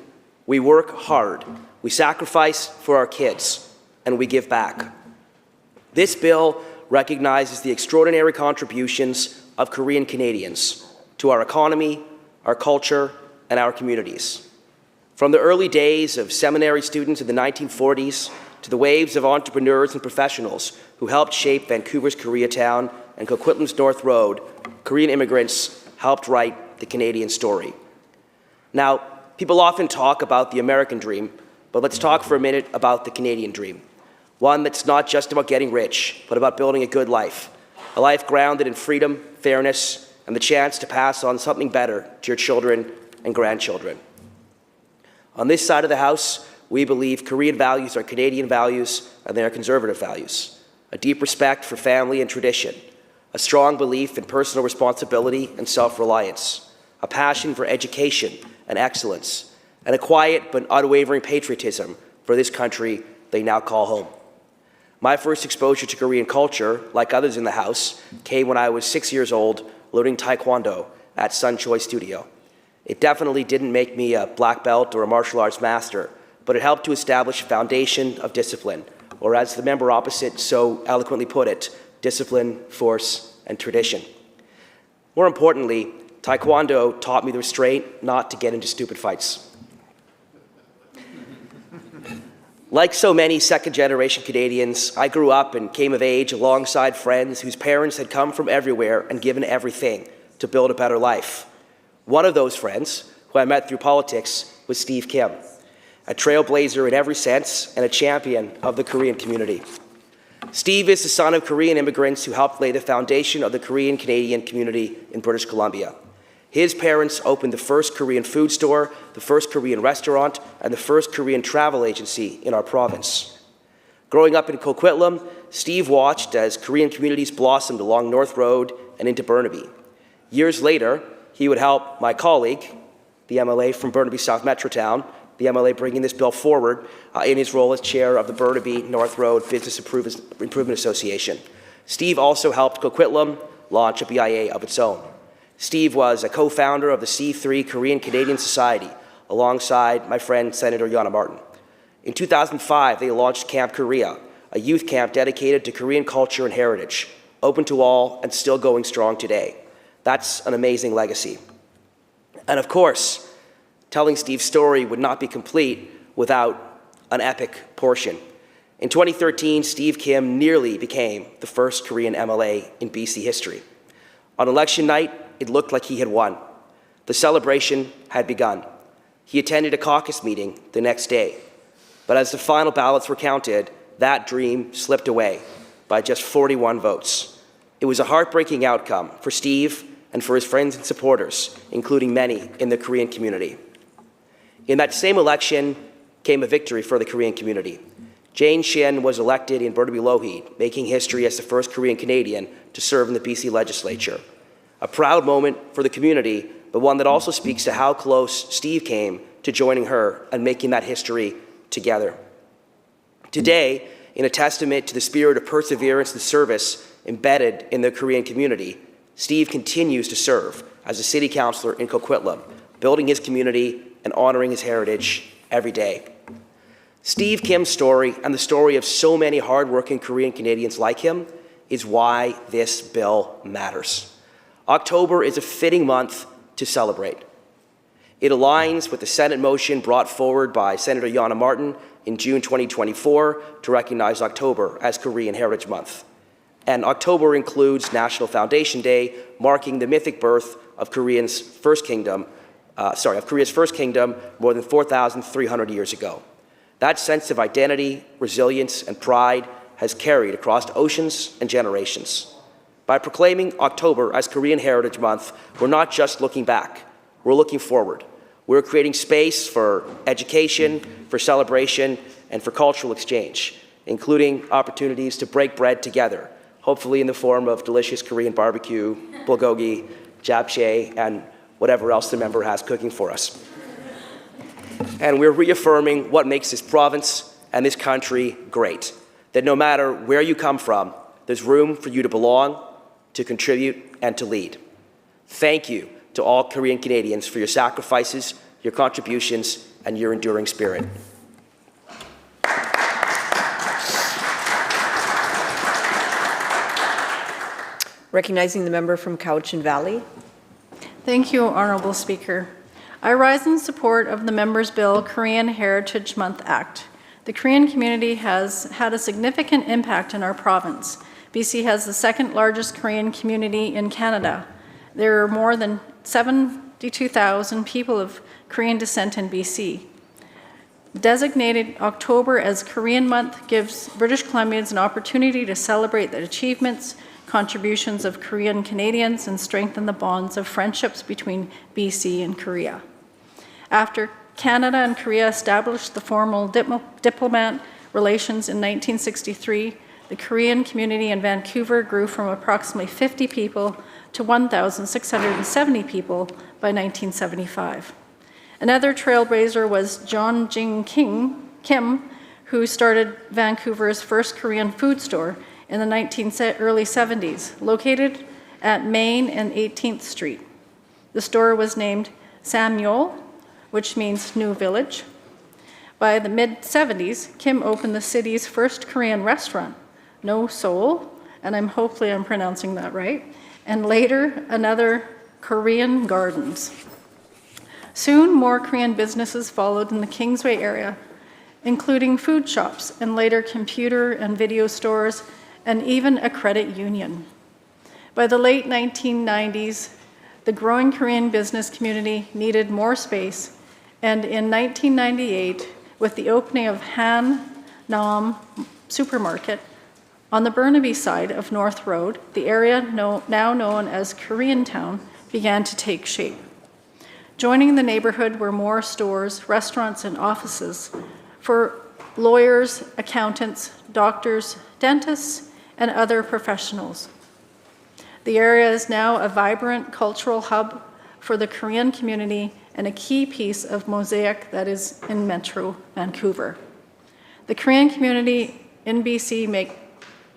We work hard. We sacrifice for our kids, and we give back. This bill recognizes the extraordinary contributions of Korean Canadians to our economy, our culture, and our communities. From the early days of seminary students in the 1940s to the waves of entrepreneurs and professionals who helped shape Vancouver's Koreatown and Coquitlam's North Road, Korean immigrants helped write the Canadian story. Now, people often talk about the American dream, but let's talk for a minute about the Canadian dream. One that's not just about getting rich, but about building a good life. A life grounded in freedom, fairness, and the chance to pass on something better to your children and grandchildren. On this side of the House, we believe Korean values are Canadian values, and they are conservative values. A deep respect for family and tradition, a strong belief in personal responsibility and self-reliance, a passion for education and excellence, and a quiet but unwavering patriotism for this country they now call home. My first exposure to Korean culture, like others in the House, came when I was 6 years old, learning Taekwondo at Sun Choi Studio. It definitely didn't make me a black belt or a martial arts master, but it helped to establish a foundation of discipline, or as the member opposite so eloquently put it, discipline, force, and tradition. More importantly, Taekwondo taught me the restraint not to get into stupid fights. Like so many second-generation Canadians, I grew up and came of age alongside friends whose parents had come from everywhere and given everything to build a better life. One of those friends, who I met through politics, was Steve Kim, a trailblazer in every sense and a champion of the Korean community. Steve is the son of Korean immigrants who helped lay the foundation of the Korean-Canadian community in British Columbia. His parents opened the first Korean food store, the first Korean restaurant, and the first Korean travel agency in our province. Growing up in Coquitlam, Steve watched as Korean communities blossomed along North Road and into Burnaby. Years later, he would help my colleague, the MLA from Burnaby South Metrotown, the MLA bringing this bill forward in his role as chair of the Burnaby North Road Business Improvement Association. Steve also helped Coquitlam launch a BIA of its own. Steve was a co-founder of the C3 Korean Canadian Society alongside my friend Senator Yana Martin. In 2005, they launched Camp Korea, a youth camp dedicated to Korean culture and heritage, open to all and still going strong today. That's an amazing legacy. And of course, telling Steve's story would not be complete without an epic portion. In 2013, Steve Kim nearly became the first Korean MLA in BC history. On election night, it looked like he had won. The celebration had begun. He attended a caucus meeting the next day. But as the final ballots were counted, that dream slipped away by just 41 votes. It was a heartbreaking outcome for Steve and for his friends and supporters, including many in the Korean community. In that same election came a victory for the Korean community. Jane Shin was elected in Burnaby Lougheed, making history as the first Korean Canadian to serve in the BC Legislature. A proud moment for the community, but one that also speaks to how close Steve came to joining her and making that history together. Today, in a testament to the spirit of perseverance and service embedded in the Korean community, Steve continues to serve as a city councillor in Coquitlam, building his community and honoring his heritage every day. Steve Kim's story, and the story of so many hardworking Korean Canadians like him, is why this bill matters. October is a fitting month to celebrate. It aligns with the Senate motion brought forward by Senator Yana Martin in June 2024 to recognize October as Korean Heritage Month. And October includes National Foundation Day, marking the mythic birth of Korea's first kingdom more than 4,300 years ago. That sense of identity, resilience, and pride has carried across oceans and generations. By proclaiming October as Korean Heritage Month, we're not just looking back, we're looking forward. We're creating space for education, for celebration, and for cultural exchange, including opportunities to break bread together, hopefully in the form of delicious Korean barbecue, bulgogi, japchae, and whatever else the member has cooking for us. And we're reaffirming what makes this province and this country great, that no matter where you come from, there's room for you to belong, to contribute, and to lead. Thank you to all Korean Canadians for your sacrifices, your contributions, and your enduring spirit. Recognizing the member from Cowichan Valley. Thank you, Honourable Speaker. I rise in support of the Members' Bill Korean Heritage Month Act. The Korean community has had a significant impact in our province. BC has the second largest Korean community in Canada. There are more than 72,000 people of Korean descent in BC. Designated October as Korean Month gives British Columbians an opportunity to celebrate the achievements, contributions of Korean Canadians, and strengthen the bonds of friendships between BC and Korea. After Canada and Korea established the formal diplomat relations in 1963, the Korean community in Vancouver grew from approximately 50 people to 1,670 people by 1975. Another trailblazer was John Jing Kim, who started Vancouver's first Korean food store in the early 70s, located at Main and 18th Street. The store was named Samuel, which means New Village. By the mid-70s, Kim opened the city's first Korean restaurant, No Seoul, and hopefully I'm pronouncing that right, and later another Korean Gardens. Soon more Korean businesses followed in the Kingsway area, including food shops and later computer and video stores, and even a credit union. By the late 1990s, the growing Korean business community needed more space, and in 1998, with the opening of Han Nam Supermarket on the Burnaby side of North Road, the area now known as Koreantown began to take shape. Joining the neighborhood were more stores, restaurants, and offices for lawyers, accountants, doctors, dentists, and other professionals. The area is now a vibrant cultural hub for the Korean community and a key piece of mosaic that is in Metro Vancouver. The Korean community in BC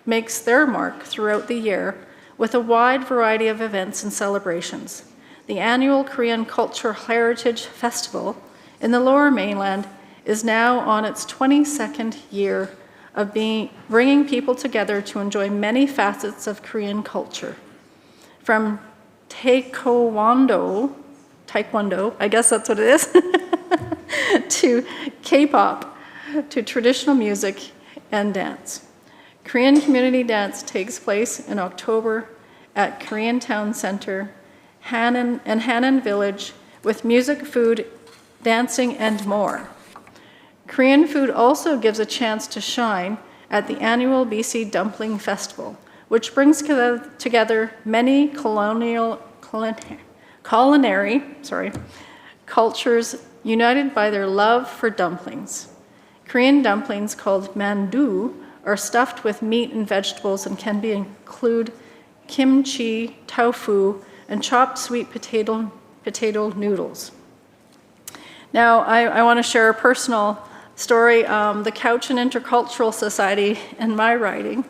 makes their mark throughout the year with a wide variety of events and celebrations. The annual Korean Cultural Heritage Festival in the Lower Mainland is now on its 22nd year of bringing people together to enjoy many facets of Korean culture. From taekwondo, I guess that's what it is, to K-pop, to traditional music and dance. Korean community dance takes place in October at Koreantown Center, Hannan Village, with music, food, dancing, and more. Korean food also gives a chance to shine at the annual BC Dumpling Festival, which brings together many culinary cultures united by their love for dumplings. Korean dumplings, called mandu, are stuffed with meat and vegetables and can include kimchi, tofu, and chopped sweet potato noodles. Now, I want to share a personal story. The Cowichan Intercultural Society, in my riding,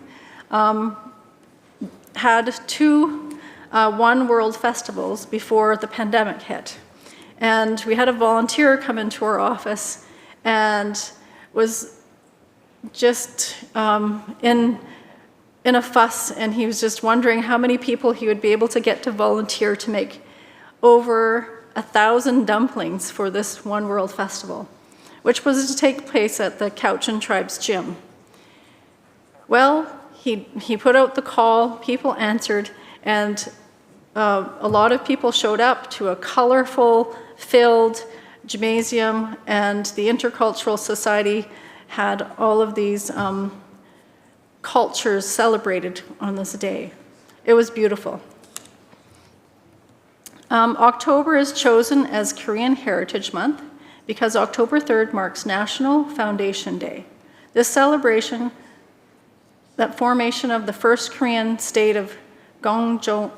had two One World festivals before the pandemic hit. And we had a volunteer come into our office and was just in a fuss, and he was just wondering how many people he would be able to get to volunteer to make over 1,000 dumplings for this One World Festival. which was to take place at the Cowichan Tribe's gym. Well, he put out the call, people answered, and a lot of people showed up to a colorful, filled gymnasium, and the Intercultural Society had all of these cultures celebrated on this day. It was beautiful. October is chosen as Korean Heritage Month because October 3rd marks National Foundation Day. This celebration, that formation of the first Korean state of Gojozang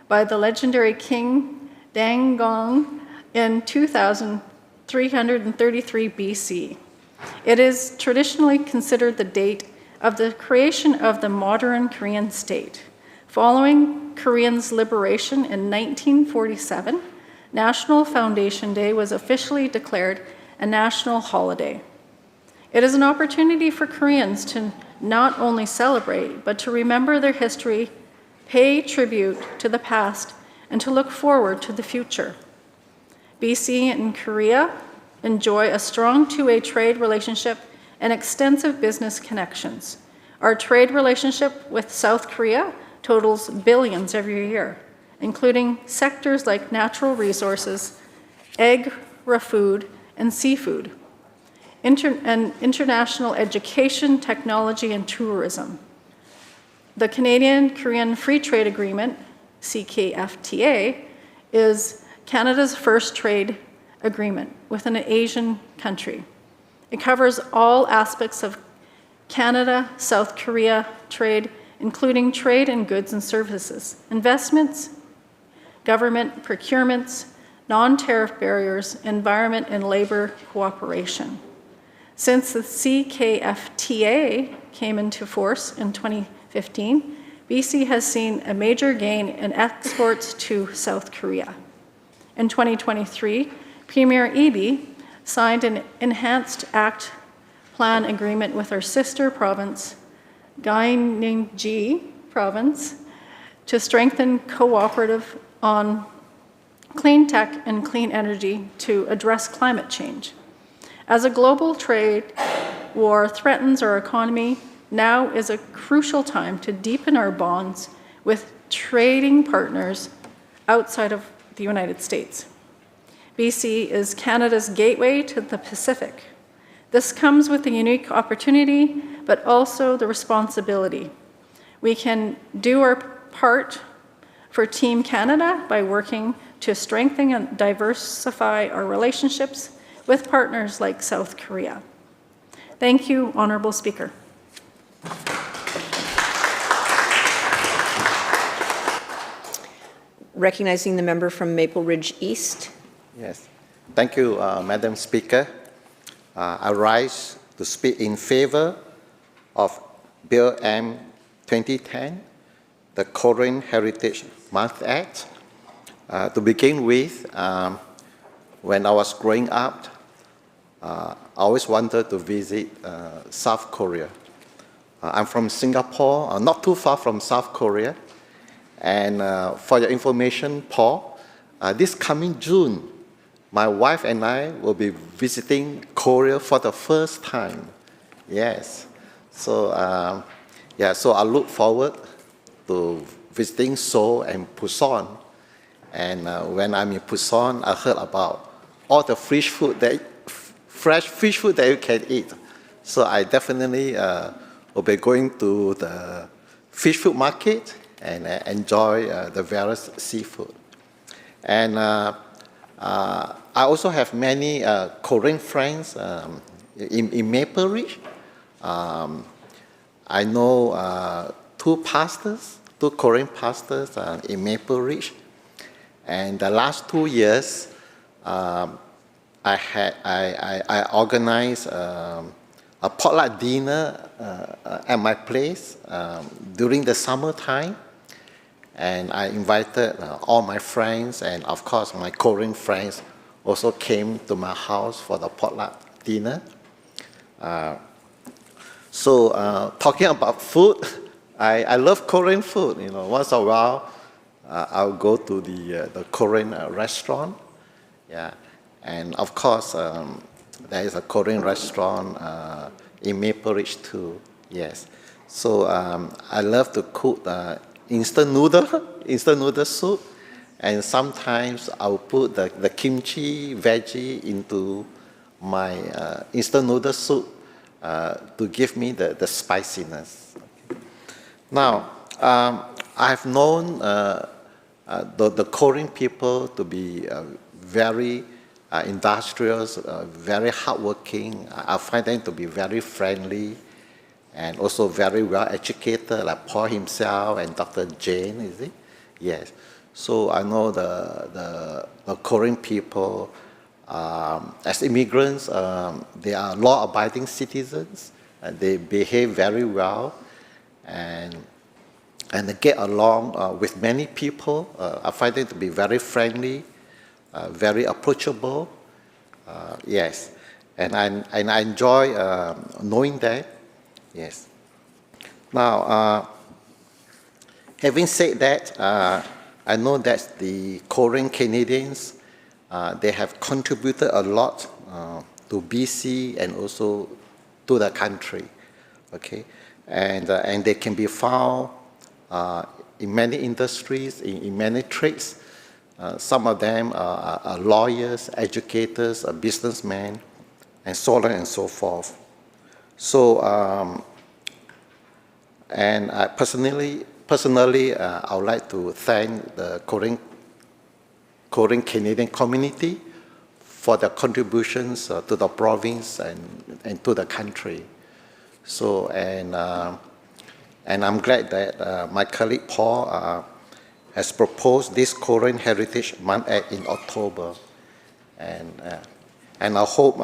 by the legendary King Dangong in 2333 BC. It is traditionally considered the date of the creation of the modern Korean state. Following Koreans' liberation in 1947, National Foundation Day was officially declared a national holiday. It is an opportunity for Koreans to not only celebrate, but to remember their history, pay tribute to the past, and to look forward to the future. BC and Korea enjoy a strong two-way trade relationship and extensive business connections. Our trade relationship with South Korea totals billions every year, including sectors like natural resources, agri-food, and seafood, and international education, technology, and tourism. The Canadian-Korean Free Trade Agreement, CKFTA, is Canada's first trade agreement with an Asian country. It covers all aspects of Canada-South Korea trade, including trade in goods and services, investments, government procurements, non-tariff barriers, environment and labor cooperation. Since the CKFTA came into force in 2015, BC has seen a major gain in exports to South Korea. In 2023, Premier Eby signed an Enhanced Act Plan agreement with our sister province, Gyeonggi Province, to strengthen cooperative on clean tech and clean energy to address climate change. As a global trade war threatens our economy, now is a crucial time to deepen our bonds with trading partners outside of the United States. BC is Canada's gateway to the Pacific. This comes with a unique opportunity, but also the responsibility. We can do our part for Team Canada by working to strengthen and diversify our relationships with partners like South Korea. Thank you, Honourable Speaker. Recognizing the member from Maple Ridge East. Yes. Thank you, Madam Speaker. I rise to speak in favor of Bill M 2010, the Korean Heritage Month Act. To begin with, when I was growing up, I always wanted to visit South Korea. I'm from Singapore, not too far from South Korea. And for your information, Paul, this coming June, my wife and I will be visiting Korea for the first time. Yes. So, so I look forward to visiting Seoul and Busan. And when I'm in Busan, I heard about all the fresh fish food that you can eat. So I definitely will be going to the fish food market and enjoy the various seafood. And I also have many Korean friends in Maple Ridge. I know two Korean pastors in Maple Ridge. And the last 2 years, I organized a potluck dinner at my place during the summertime. And I invited all my friends, and of course my Korean friends also came to my house for the potluck dinner. Talking about food, I love Korean food. You know, once in a while, I'll go to the Korean restaurant. Yeah, And of course, there is a Korean restaurant in Maple Ridge too. Yes. So I love to cook instant noodle soup, and sometimes I'll put the kimchi veggie into my instant noodle soup to give me the spiciness. Now, I've known the Korean people to be very industrious, very hardworking. I find them to be very friendly and also very well educated, like Paul himself and Dr. Jane, is it? Yes. So I know the Korean people, as immigrants, they are law-abiding citizens, and they behave very well, and they get along with many people. I find them to be very friendly, very approachable. Yes, and I enjoy knowing them. Yes. Now, having said that, I know that the Korean Canadians, they have contributed a lot to BC and also to the country. Okay, and they can be found in many industries, in many trades. Some of them are lawyers, educators, businessmen, and so on and so forth. So, and I personally, I would like to thank the Korean Canadian community for their contributions to the province and to the country. So, and I'm glad that my colleague Paul has proposed this Korean Heritage Month Act in October, and I hope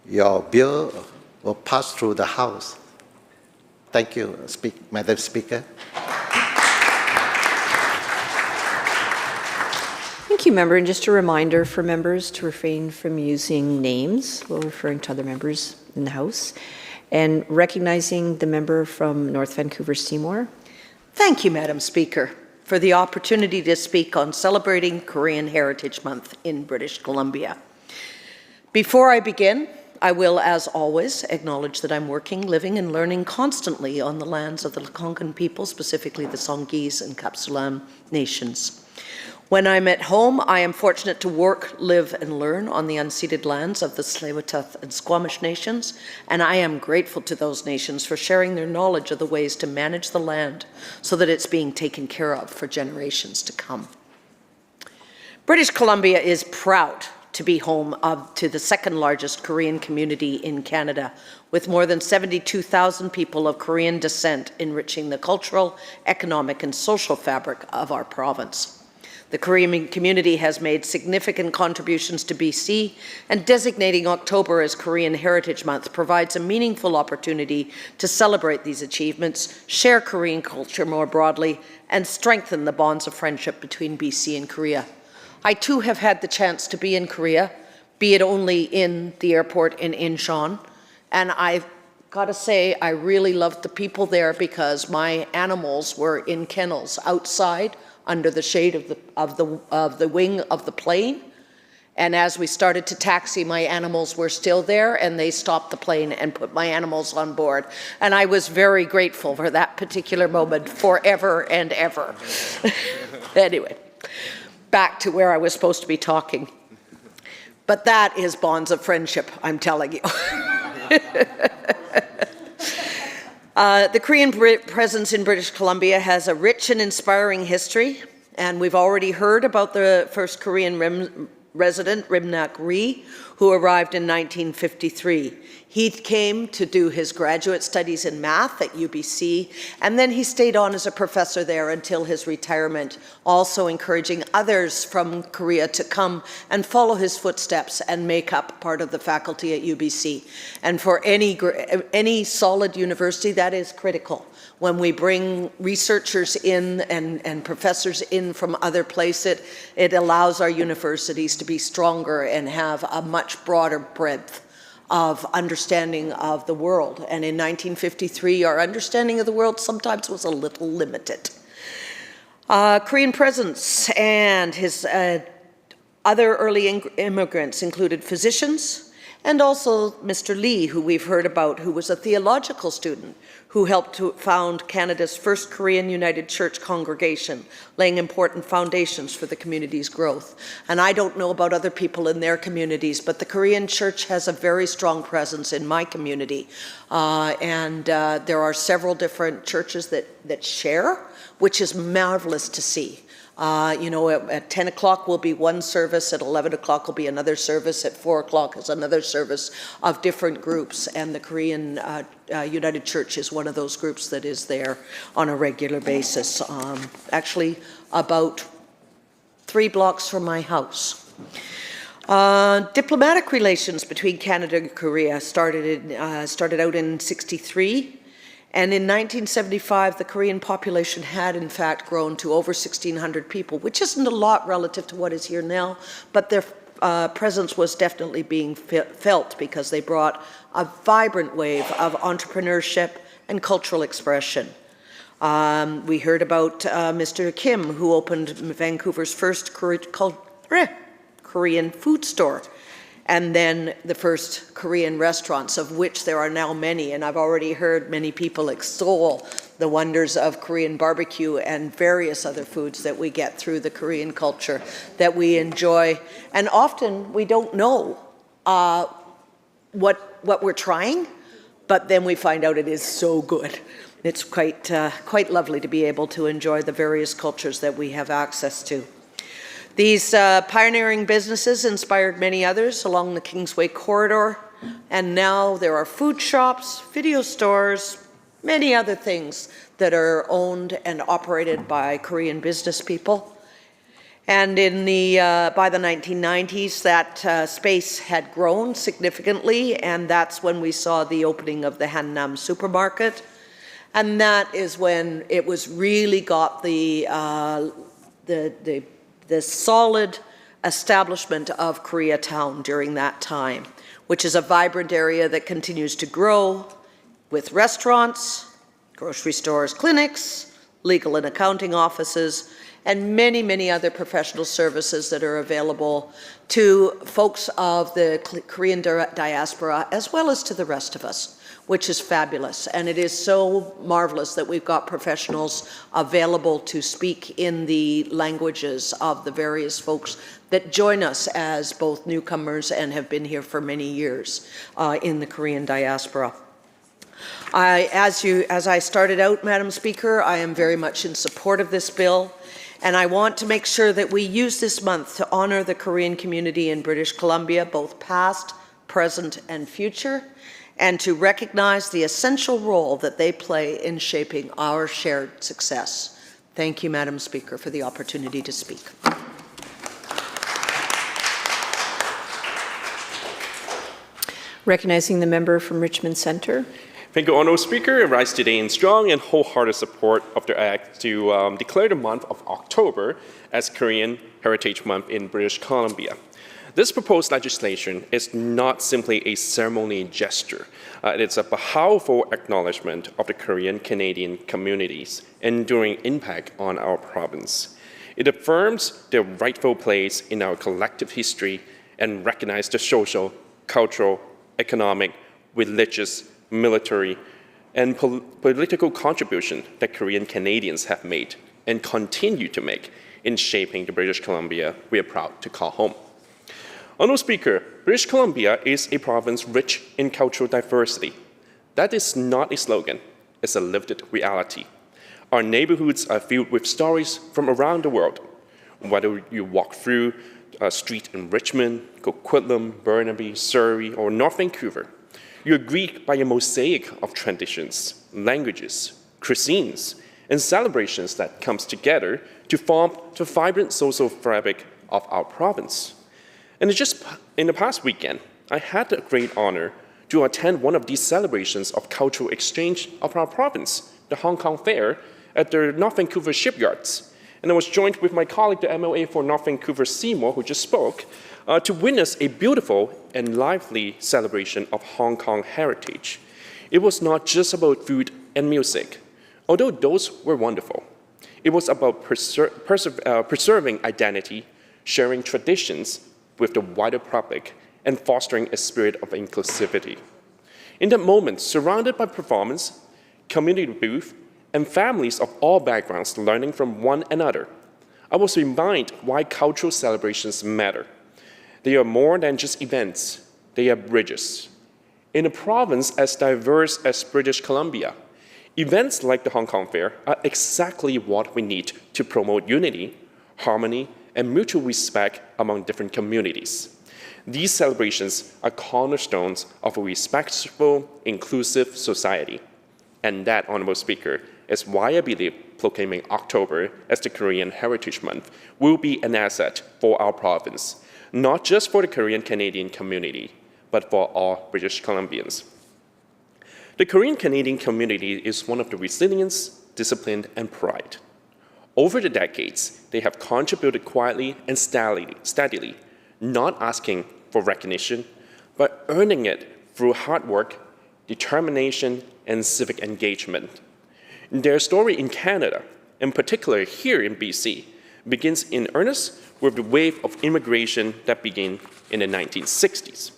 your bill will pass through the House. Thank you, Madam Speaker. Thank you, member. And just a reminder for members to refrain from using names while referring to other members in the House. And recognizing the member from North Vancouver, Seymour. Thank you, Madam Speaker, for the opportunity to speak on celebrating Korean Heritage Month in British Columbia. Before I begin, I will, as always, acknowledge that I'm working, living, and learning constantly on the lands of the Lekwungen people, specifically the Songhees and Kapsulam nations. When I'm at home, I am fortunate to work, live, and learn on the unceded lands of the Tsleil-Waututh and Squamish nations, and I am grateful to those nations for sharing their knowledge of the ways to manage the land so that it's being taken care of for generations to come. British Columbia is proud to be home to the second largest Korean community in Canada, with more than 72,000 people of Korean descent enriching the cultural, economic, and social fabric of our province. The Korean community has made significant contributions to BC, and designating October as Korean Heritage Month provides a meaningful opportunity to celebrate these achievements, share Korean culture more broadly, and strengthen the bonds of friendship between BC and Korea. I too have had the chance to be in Korea, be it only in the airport in Incheon, and I've got to say I really loved the people there because my animals were in kennels outside under the shade of the wing of the plane, and as we started to taxi, my animals were still there, and they stopped the plane and put my animals on board, and I was very grateful for that particular moment forever and ever. Anyway. Back to where I was supposed to be talking. But that is bonds of friendship, I'm telling you. The Korean presence in British Columbia has a rich and inspiring history, and we've already heard about the first Korean resident, Rimnak Ri, who arrived in 1953. He came to do his graduate studies in math at UBC, and then he stayed on as a professor there until his retirement, also encouraging others from Korea to come and follow his footsteps and make up part of the faculty at UBC. And for any solid university, that is critical. When we bring researchers in and professors in from other places, it allows our universities to be stronger and have a much broader breadth of understanding of the world. And in 1953, our understanding of the world sometimes was a little limited. Korean presence and his Other early immigrants included physicians, and also Mr. Lee, who we've heard about, who was a theological student who helped to found Canada's first Korean United Church congregation, laying important foundations for the community's growth. And I don't know about other people in their communities, but the Korean Church has a very strong presence in my community. There are several different churches that share, which is marvelous to see. At 10 o'clock will be one service, at 11 o'clock will be another service, at 4 o'clock is another service of different groups, and the Korean United Church is one of those groups that is there on a regular basis, actually about 3 blocks from my house. Diplomatic relations between Canada and Korea started out in '63. And in 1975, the Korean population had, in fact, grown to over 1,600 people, which isn't a lot relative to what is here now, but their presence was definitely being felt because they brought a vibrant wave of entrepreneurship and cultural expression. We heard about Mr. Kim, who opened Vancouver's first Korean food store, and then the first Korean restaurants, of which there are now many. And I've already heard many people extol the wonders of Korean barbecue and various other foods that we get through the Korean culture that we enjoy. And often we don't know what we're trying, but then we find out it is so good. It's quite lovely to be able to enjoy the various cultures that we have access to. These pioneering businesses inspired many others along the Kingsway corridor, and now there are food shops, video stores, many other things that are owned and operated by Korean business people. And by the 1990s, that space had grown significantly, and that's when we saw the opening of the Hannam supermarket. And that is when it was really got the solid establishment of Koreatown during that time, which is a vibrant area that continues to grow with restaurants, grocery stores, clinics, legal and accounting offices, and many, many other professional services that are available to folks of the Korean diaspora, as well as to the rest of us, which is fabulous. And it is so marvelous that we've got professionals available to speak in the languages of the various folks that join us as both newcomers and have been here for many years in the Korean diaspora. As I started out, Madam Speaker, I am very much in support of this bill, and I want to make sure that we use this month to honor the Korean community in British Columbia, both past, present, and future, and to recognize the essential role that they play in shaping our shared success. Thank you, Madam Speaker, for the opportunity to speak. Recognizing the member from Richmond Centre. Thank you, Honourable Speaker. I rise today in strong and wholehearted support of the Act to declare the month of October as Korean Heritage Month in British Columbia. This proposed legislation is not simply a ceremonial gesture. It's a powerful acknowledgement of the Korean-Canadian community's enduring impact on our province. It affirms their rightful place in our collective history and recognizes the social, cultural, economic, religious, military, and political contribution that Korean Canadians have made and continue to make in shaping the British Columbia we are proud to call home. Honourable Speaker, British Columbia is a province rich in cultural diversity. That is not a slogan, it's a lived reality. Our neighborhoods are filled with stories from around the world. Whether you walk through a street in Richmond, Coquitlam, Burnaby, Surrey, or North Vancouver, you are greeted by a mosaic of traditions, languages, cuisines, and celebrations that comes together to form the vibrant social fabric of our province. And just in the past weekend, I had the great honor to attend one of these celebrations of cultural exchange of our province, the Hong Kong Fair, at the North Vancouver shipyards. And I was joined with my colleague, the MLA for North Vancouver Seymour, who just spoke, to witness a beautiful and lively celebration of Hong Kong heritage. It was not just about food and music, although those were wonderful. It was about preserving identity, sharing traditions with the wider public, and fostering a spirit of inclusivity. In that moment, surrounded by performance, community booth, and families of all backgrounds learning from one another, I was reminded why cultural celebrations matter. They are more than just events, they are bridges. In a province as diverse as British Columbia, events like the Hong Kong Fair are exactly what we need to promote unity, harmony, and mutual respect among different communities. These celebrations are cornerstones of a respectful, inclusive society. And that, Honourable Speaker, is why I believe proclaiming October as the Korean Heritage Month will be an asset for our province, not just for the Korean Canadian community, but for all British Columbians. The Korean Canadian community is one of the resilience, discipline, and pride. Over the decades, they have contributed quietly and steadily, not asking for recognition, but earning it through hard work, determination, and civic engagement. Their story in Canada, in particular here in BC, begins in earnest with the wave of immigration that began in the 1960s.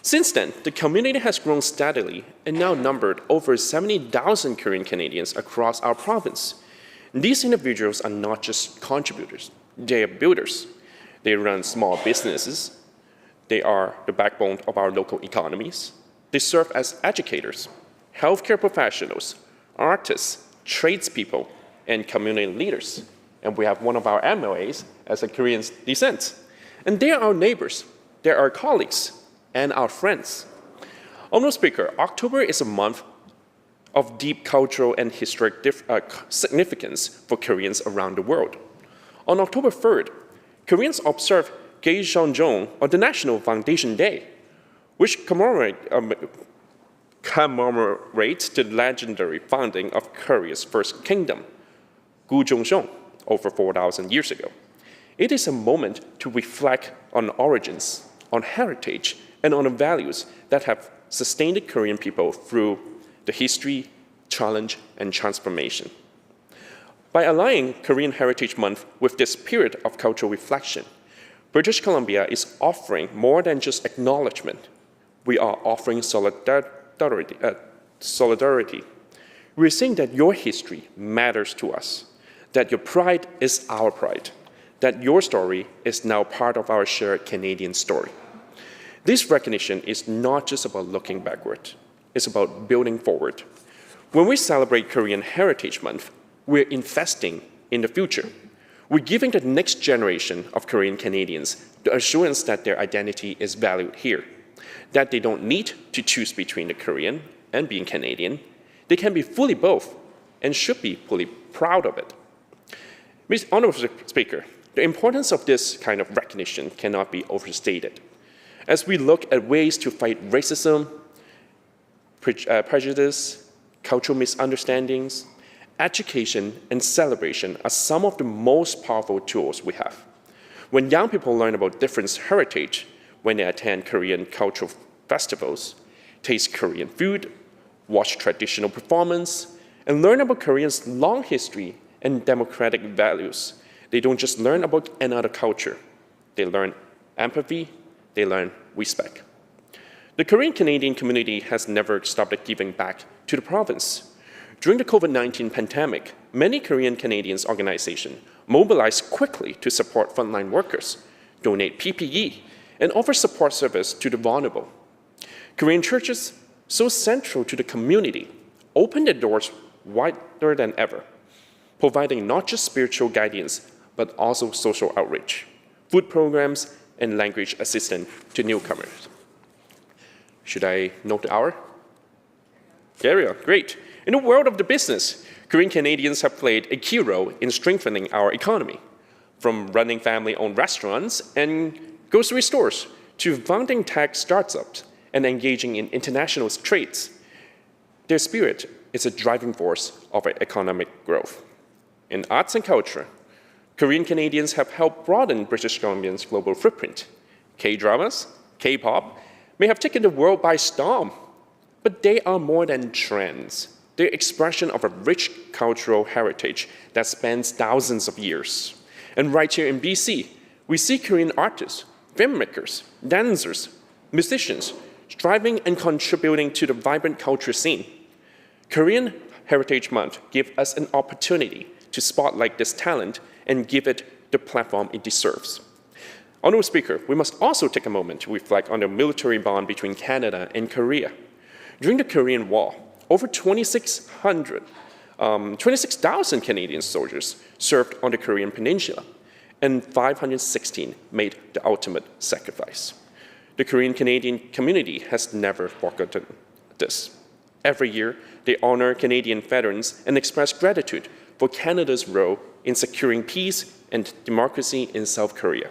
Since then, the community has grown steadily and now numbered over 70,000 Korean Canadians across our province. These individuals are not just contributors, they are builders. They run small businesses. They are the backbone of our local economies. They serve as educators, healthcare professionals, artists, tradespeople, and community leaders. And we have one of our MLAs as a Korean descent. And they are our neighbors, they are our colleagues, and our friends. Honourable Speaker, October is a month of deep cultural and historic significance for Koreans around the world. On October 3rd, Koreans observe Geijseonjong, or the National Foundation Day, which commemorates the legendary founding of Korea's first kingdom, Gujongseong, over 4,000 years ago. It is a moment to reflect on origins, on heritage, and on the values that have sustained the Korean people through the history, challenge, and transformation. By aligning Korean Heritage Month with this period of cultural reflection, British Columbia is offering more than just acknowledgement. We are offering solidarity. We're saying that your history matters to us, that your pride is our pride, that your story is now part of our shared Canadian story. This recognition is not just about looking backward, it's about building forward. When we celebrate Korean Heritage Month, we're investing in the future. We're giving the next generation of Korean Canadians the assurance that their identity is valued here, that they don't need to choose between the Korean and being Canadian. They can be fully both and should be fully proud of it. Mr. Honourable Speaker, the importance of this kind of recognition cannot be overstated. As we look at ways to fight racism, prejudice, cultural misunderstandings, education and celebration are some of the most powerful tools we have. When young people learn about different heritage, when they attend Korean cultural festivals, taste Korean food, watch traditional performance, and learn about Korea's long history and democratic values, they don't just learn about another culture. They learn empathy, they learn respect. The Korean Canadian community has never stopped giving back to the province. During the COVID-19 pandemic, many Korean Canadians organizations mobilized quickly to support frontline workers, donate PPE, and offer support service to the vulnerable. Korean churches, so central to the community, opened their doors wider than ever, providing not just spiritual guidance, but also social outreach, food programs, and language assistance to newcomers. Should I note the hour? There we are, great. In the world of the business, Korean Canadians have played a key role in strengthening our economy, from running family-owned restaurants and grocery stores to founding tech startups and engaging in international trades. Their spirit is a driving force of our economic growth. In arts and culture, Korean Canadians have helped broaden British Columbia's global footprint. K-dramas, K-pop may have taken the world by storm, but they are more than trends. They're expression of a rich cultural heritage that spans thousands of years. And right here in BC, We see Korean artists, filmmakers, dancers, musicians striving and contributing to the vibrant culture scene. Korean Heritage Month gives us an opportunity to spotlight this talent and give it the platform it deserves. Honourable Speaker, we must also take a moment to reflect on the military bond between Canada and Korea. During the Korean War, over 26,000 Canadian soldiers served on the Korean Peninsula, and 516 made the ultimate sacrifice. The Korean Canadian community has never forgotten this. Every year, they honor Canadian veterans and express gratitude for Canada's role in securing peace and democracy in South Korea.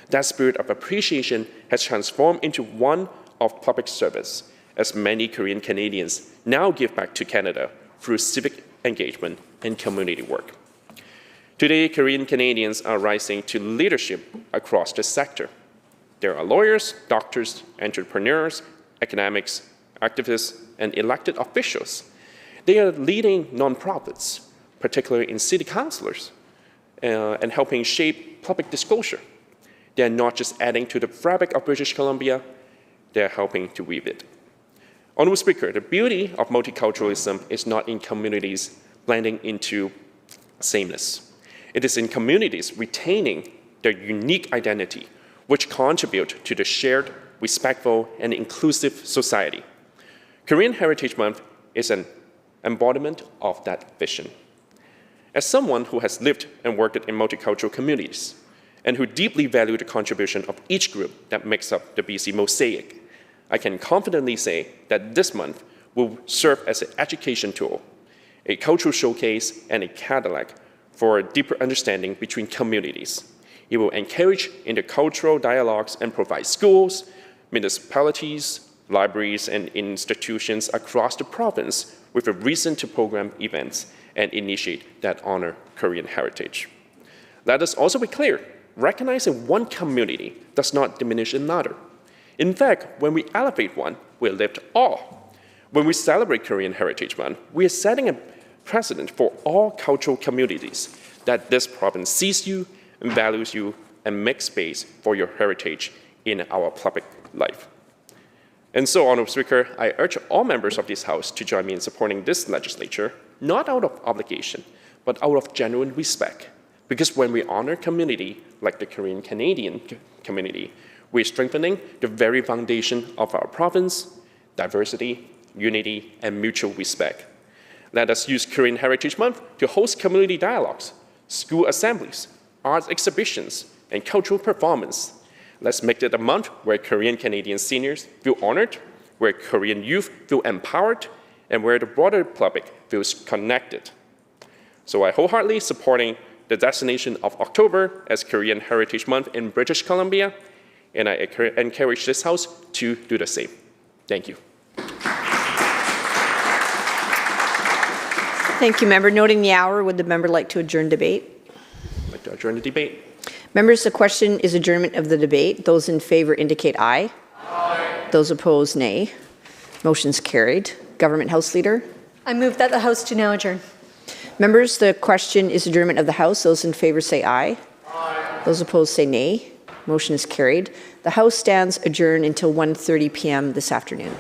That spirit of appreciation has transformed into one of public service, as many Korean Canadians now give back to Canada through civic engagement and community work. Today, Korean Canadians are rising to leadership across the sector. There are lawyers, doctors, entrepreneurs, academics, activists, and elected officials. They are leading nonprofits, particularly in city councilors, and helping shape public disclosure. They are not just adding to the fabric of British Columbia, they are helping to weave it. Honourable Speaker, the beauty of multiculturalism is not in communities blending into sameness. It is in communities retaining their unique identity, which contribute to the shared, respectful, and inclusive society. Korean Heritage Month is an embodiment of that vision. As someone who has lived and worked in multicultural communities, and who deeply value the contribution of each group that makes up the BC mosaic, I can confidently say that this month will serve as an education tool, a cultural showcase, and a catalog for a deeper understanding between communities. It will encourage intercultural dialogues and provide schools, municipalities, libraries, and institutions across the province with a reason to program events and initiate that honor Korean heritage. Let us also be clear, recognizing one community does not diminish another. In fact, when we elevate one, we lift all. When we celebrate Korean Heritage Month, we are setting a precedent for all cultural communities that this province sees you and values you and makes space for your heritage in our public life. And so, Honourable Speaker, I urge all members of this House to join me in supporting this legislature, not out of obligation, but out of genuine respect. Because when we honor community like the Korean Canadian community, we're strengthening the very foundation of our province, diversity, unity, and mutual respect. Let us use Korean Heritage Month to host community dialogues, school assemblies, arts exhibitions, and cultural performance. Let's make it a month where Korean Canadian seniors feel honored, where Korean youth feel empowered, and where the broader public feels connected. So I wholeheartedly supporting the designation of October as Korean Heritage Month in British Columbia, and I encourage this House to do the same. Thank you. Thank you, Member. Noting the hour, would the member like to adjourn debate? I'd like to adjourn the debate. Members, the question is adjournment of the debate. Those in favor indicate aye. Aye. Those opposed, nay. Motion's carried. Government House Leader? I move that the House do now adjourn. Members, the question is adjournment of the House. Those in favor say aye. Aye. Those opposed say nay. Motion is carried. The House stands adjourned until 1:30 p.m. this afternoon.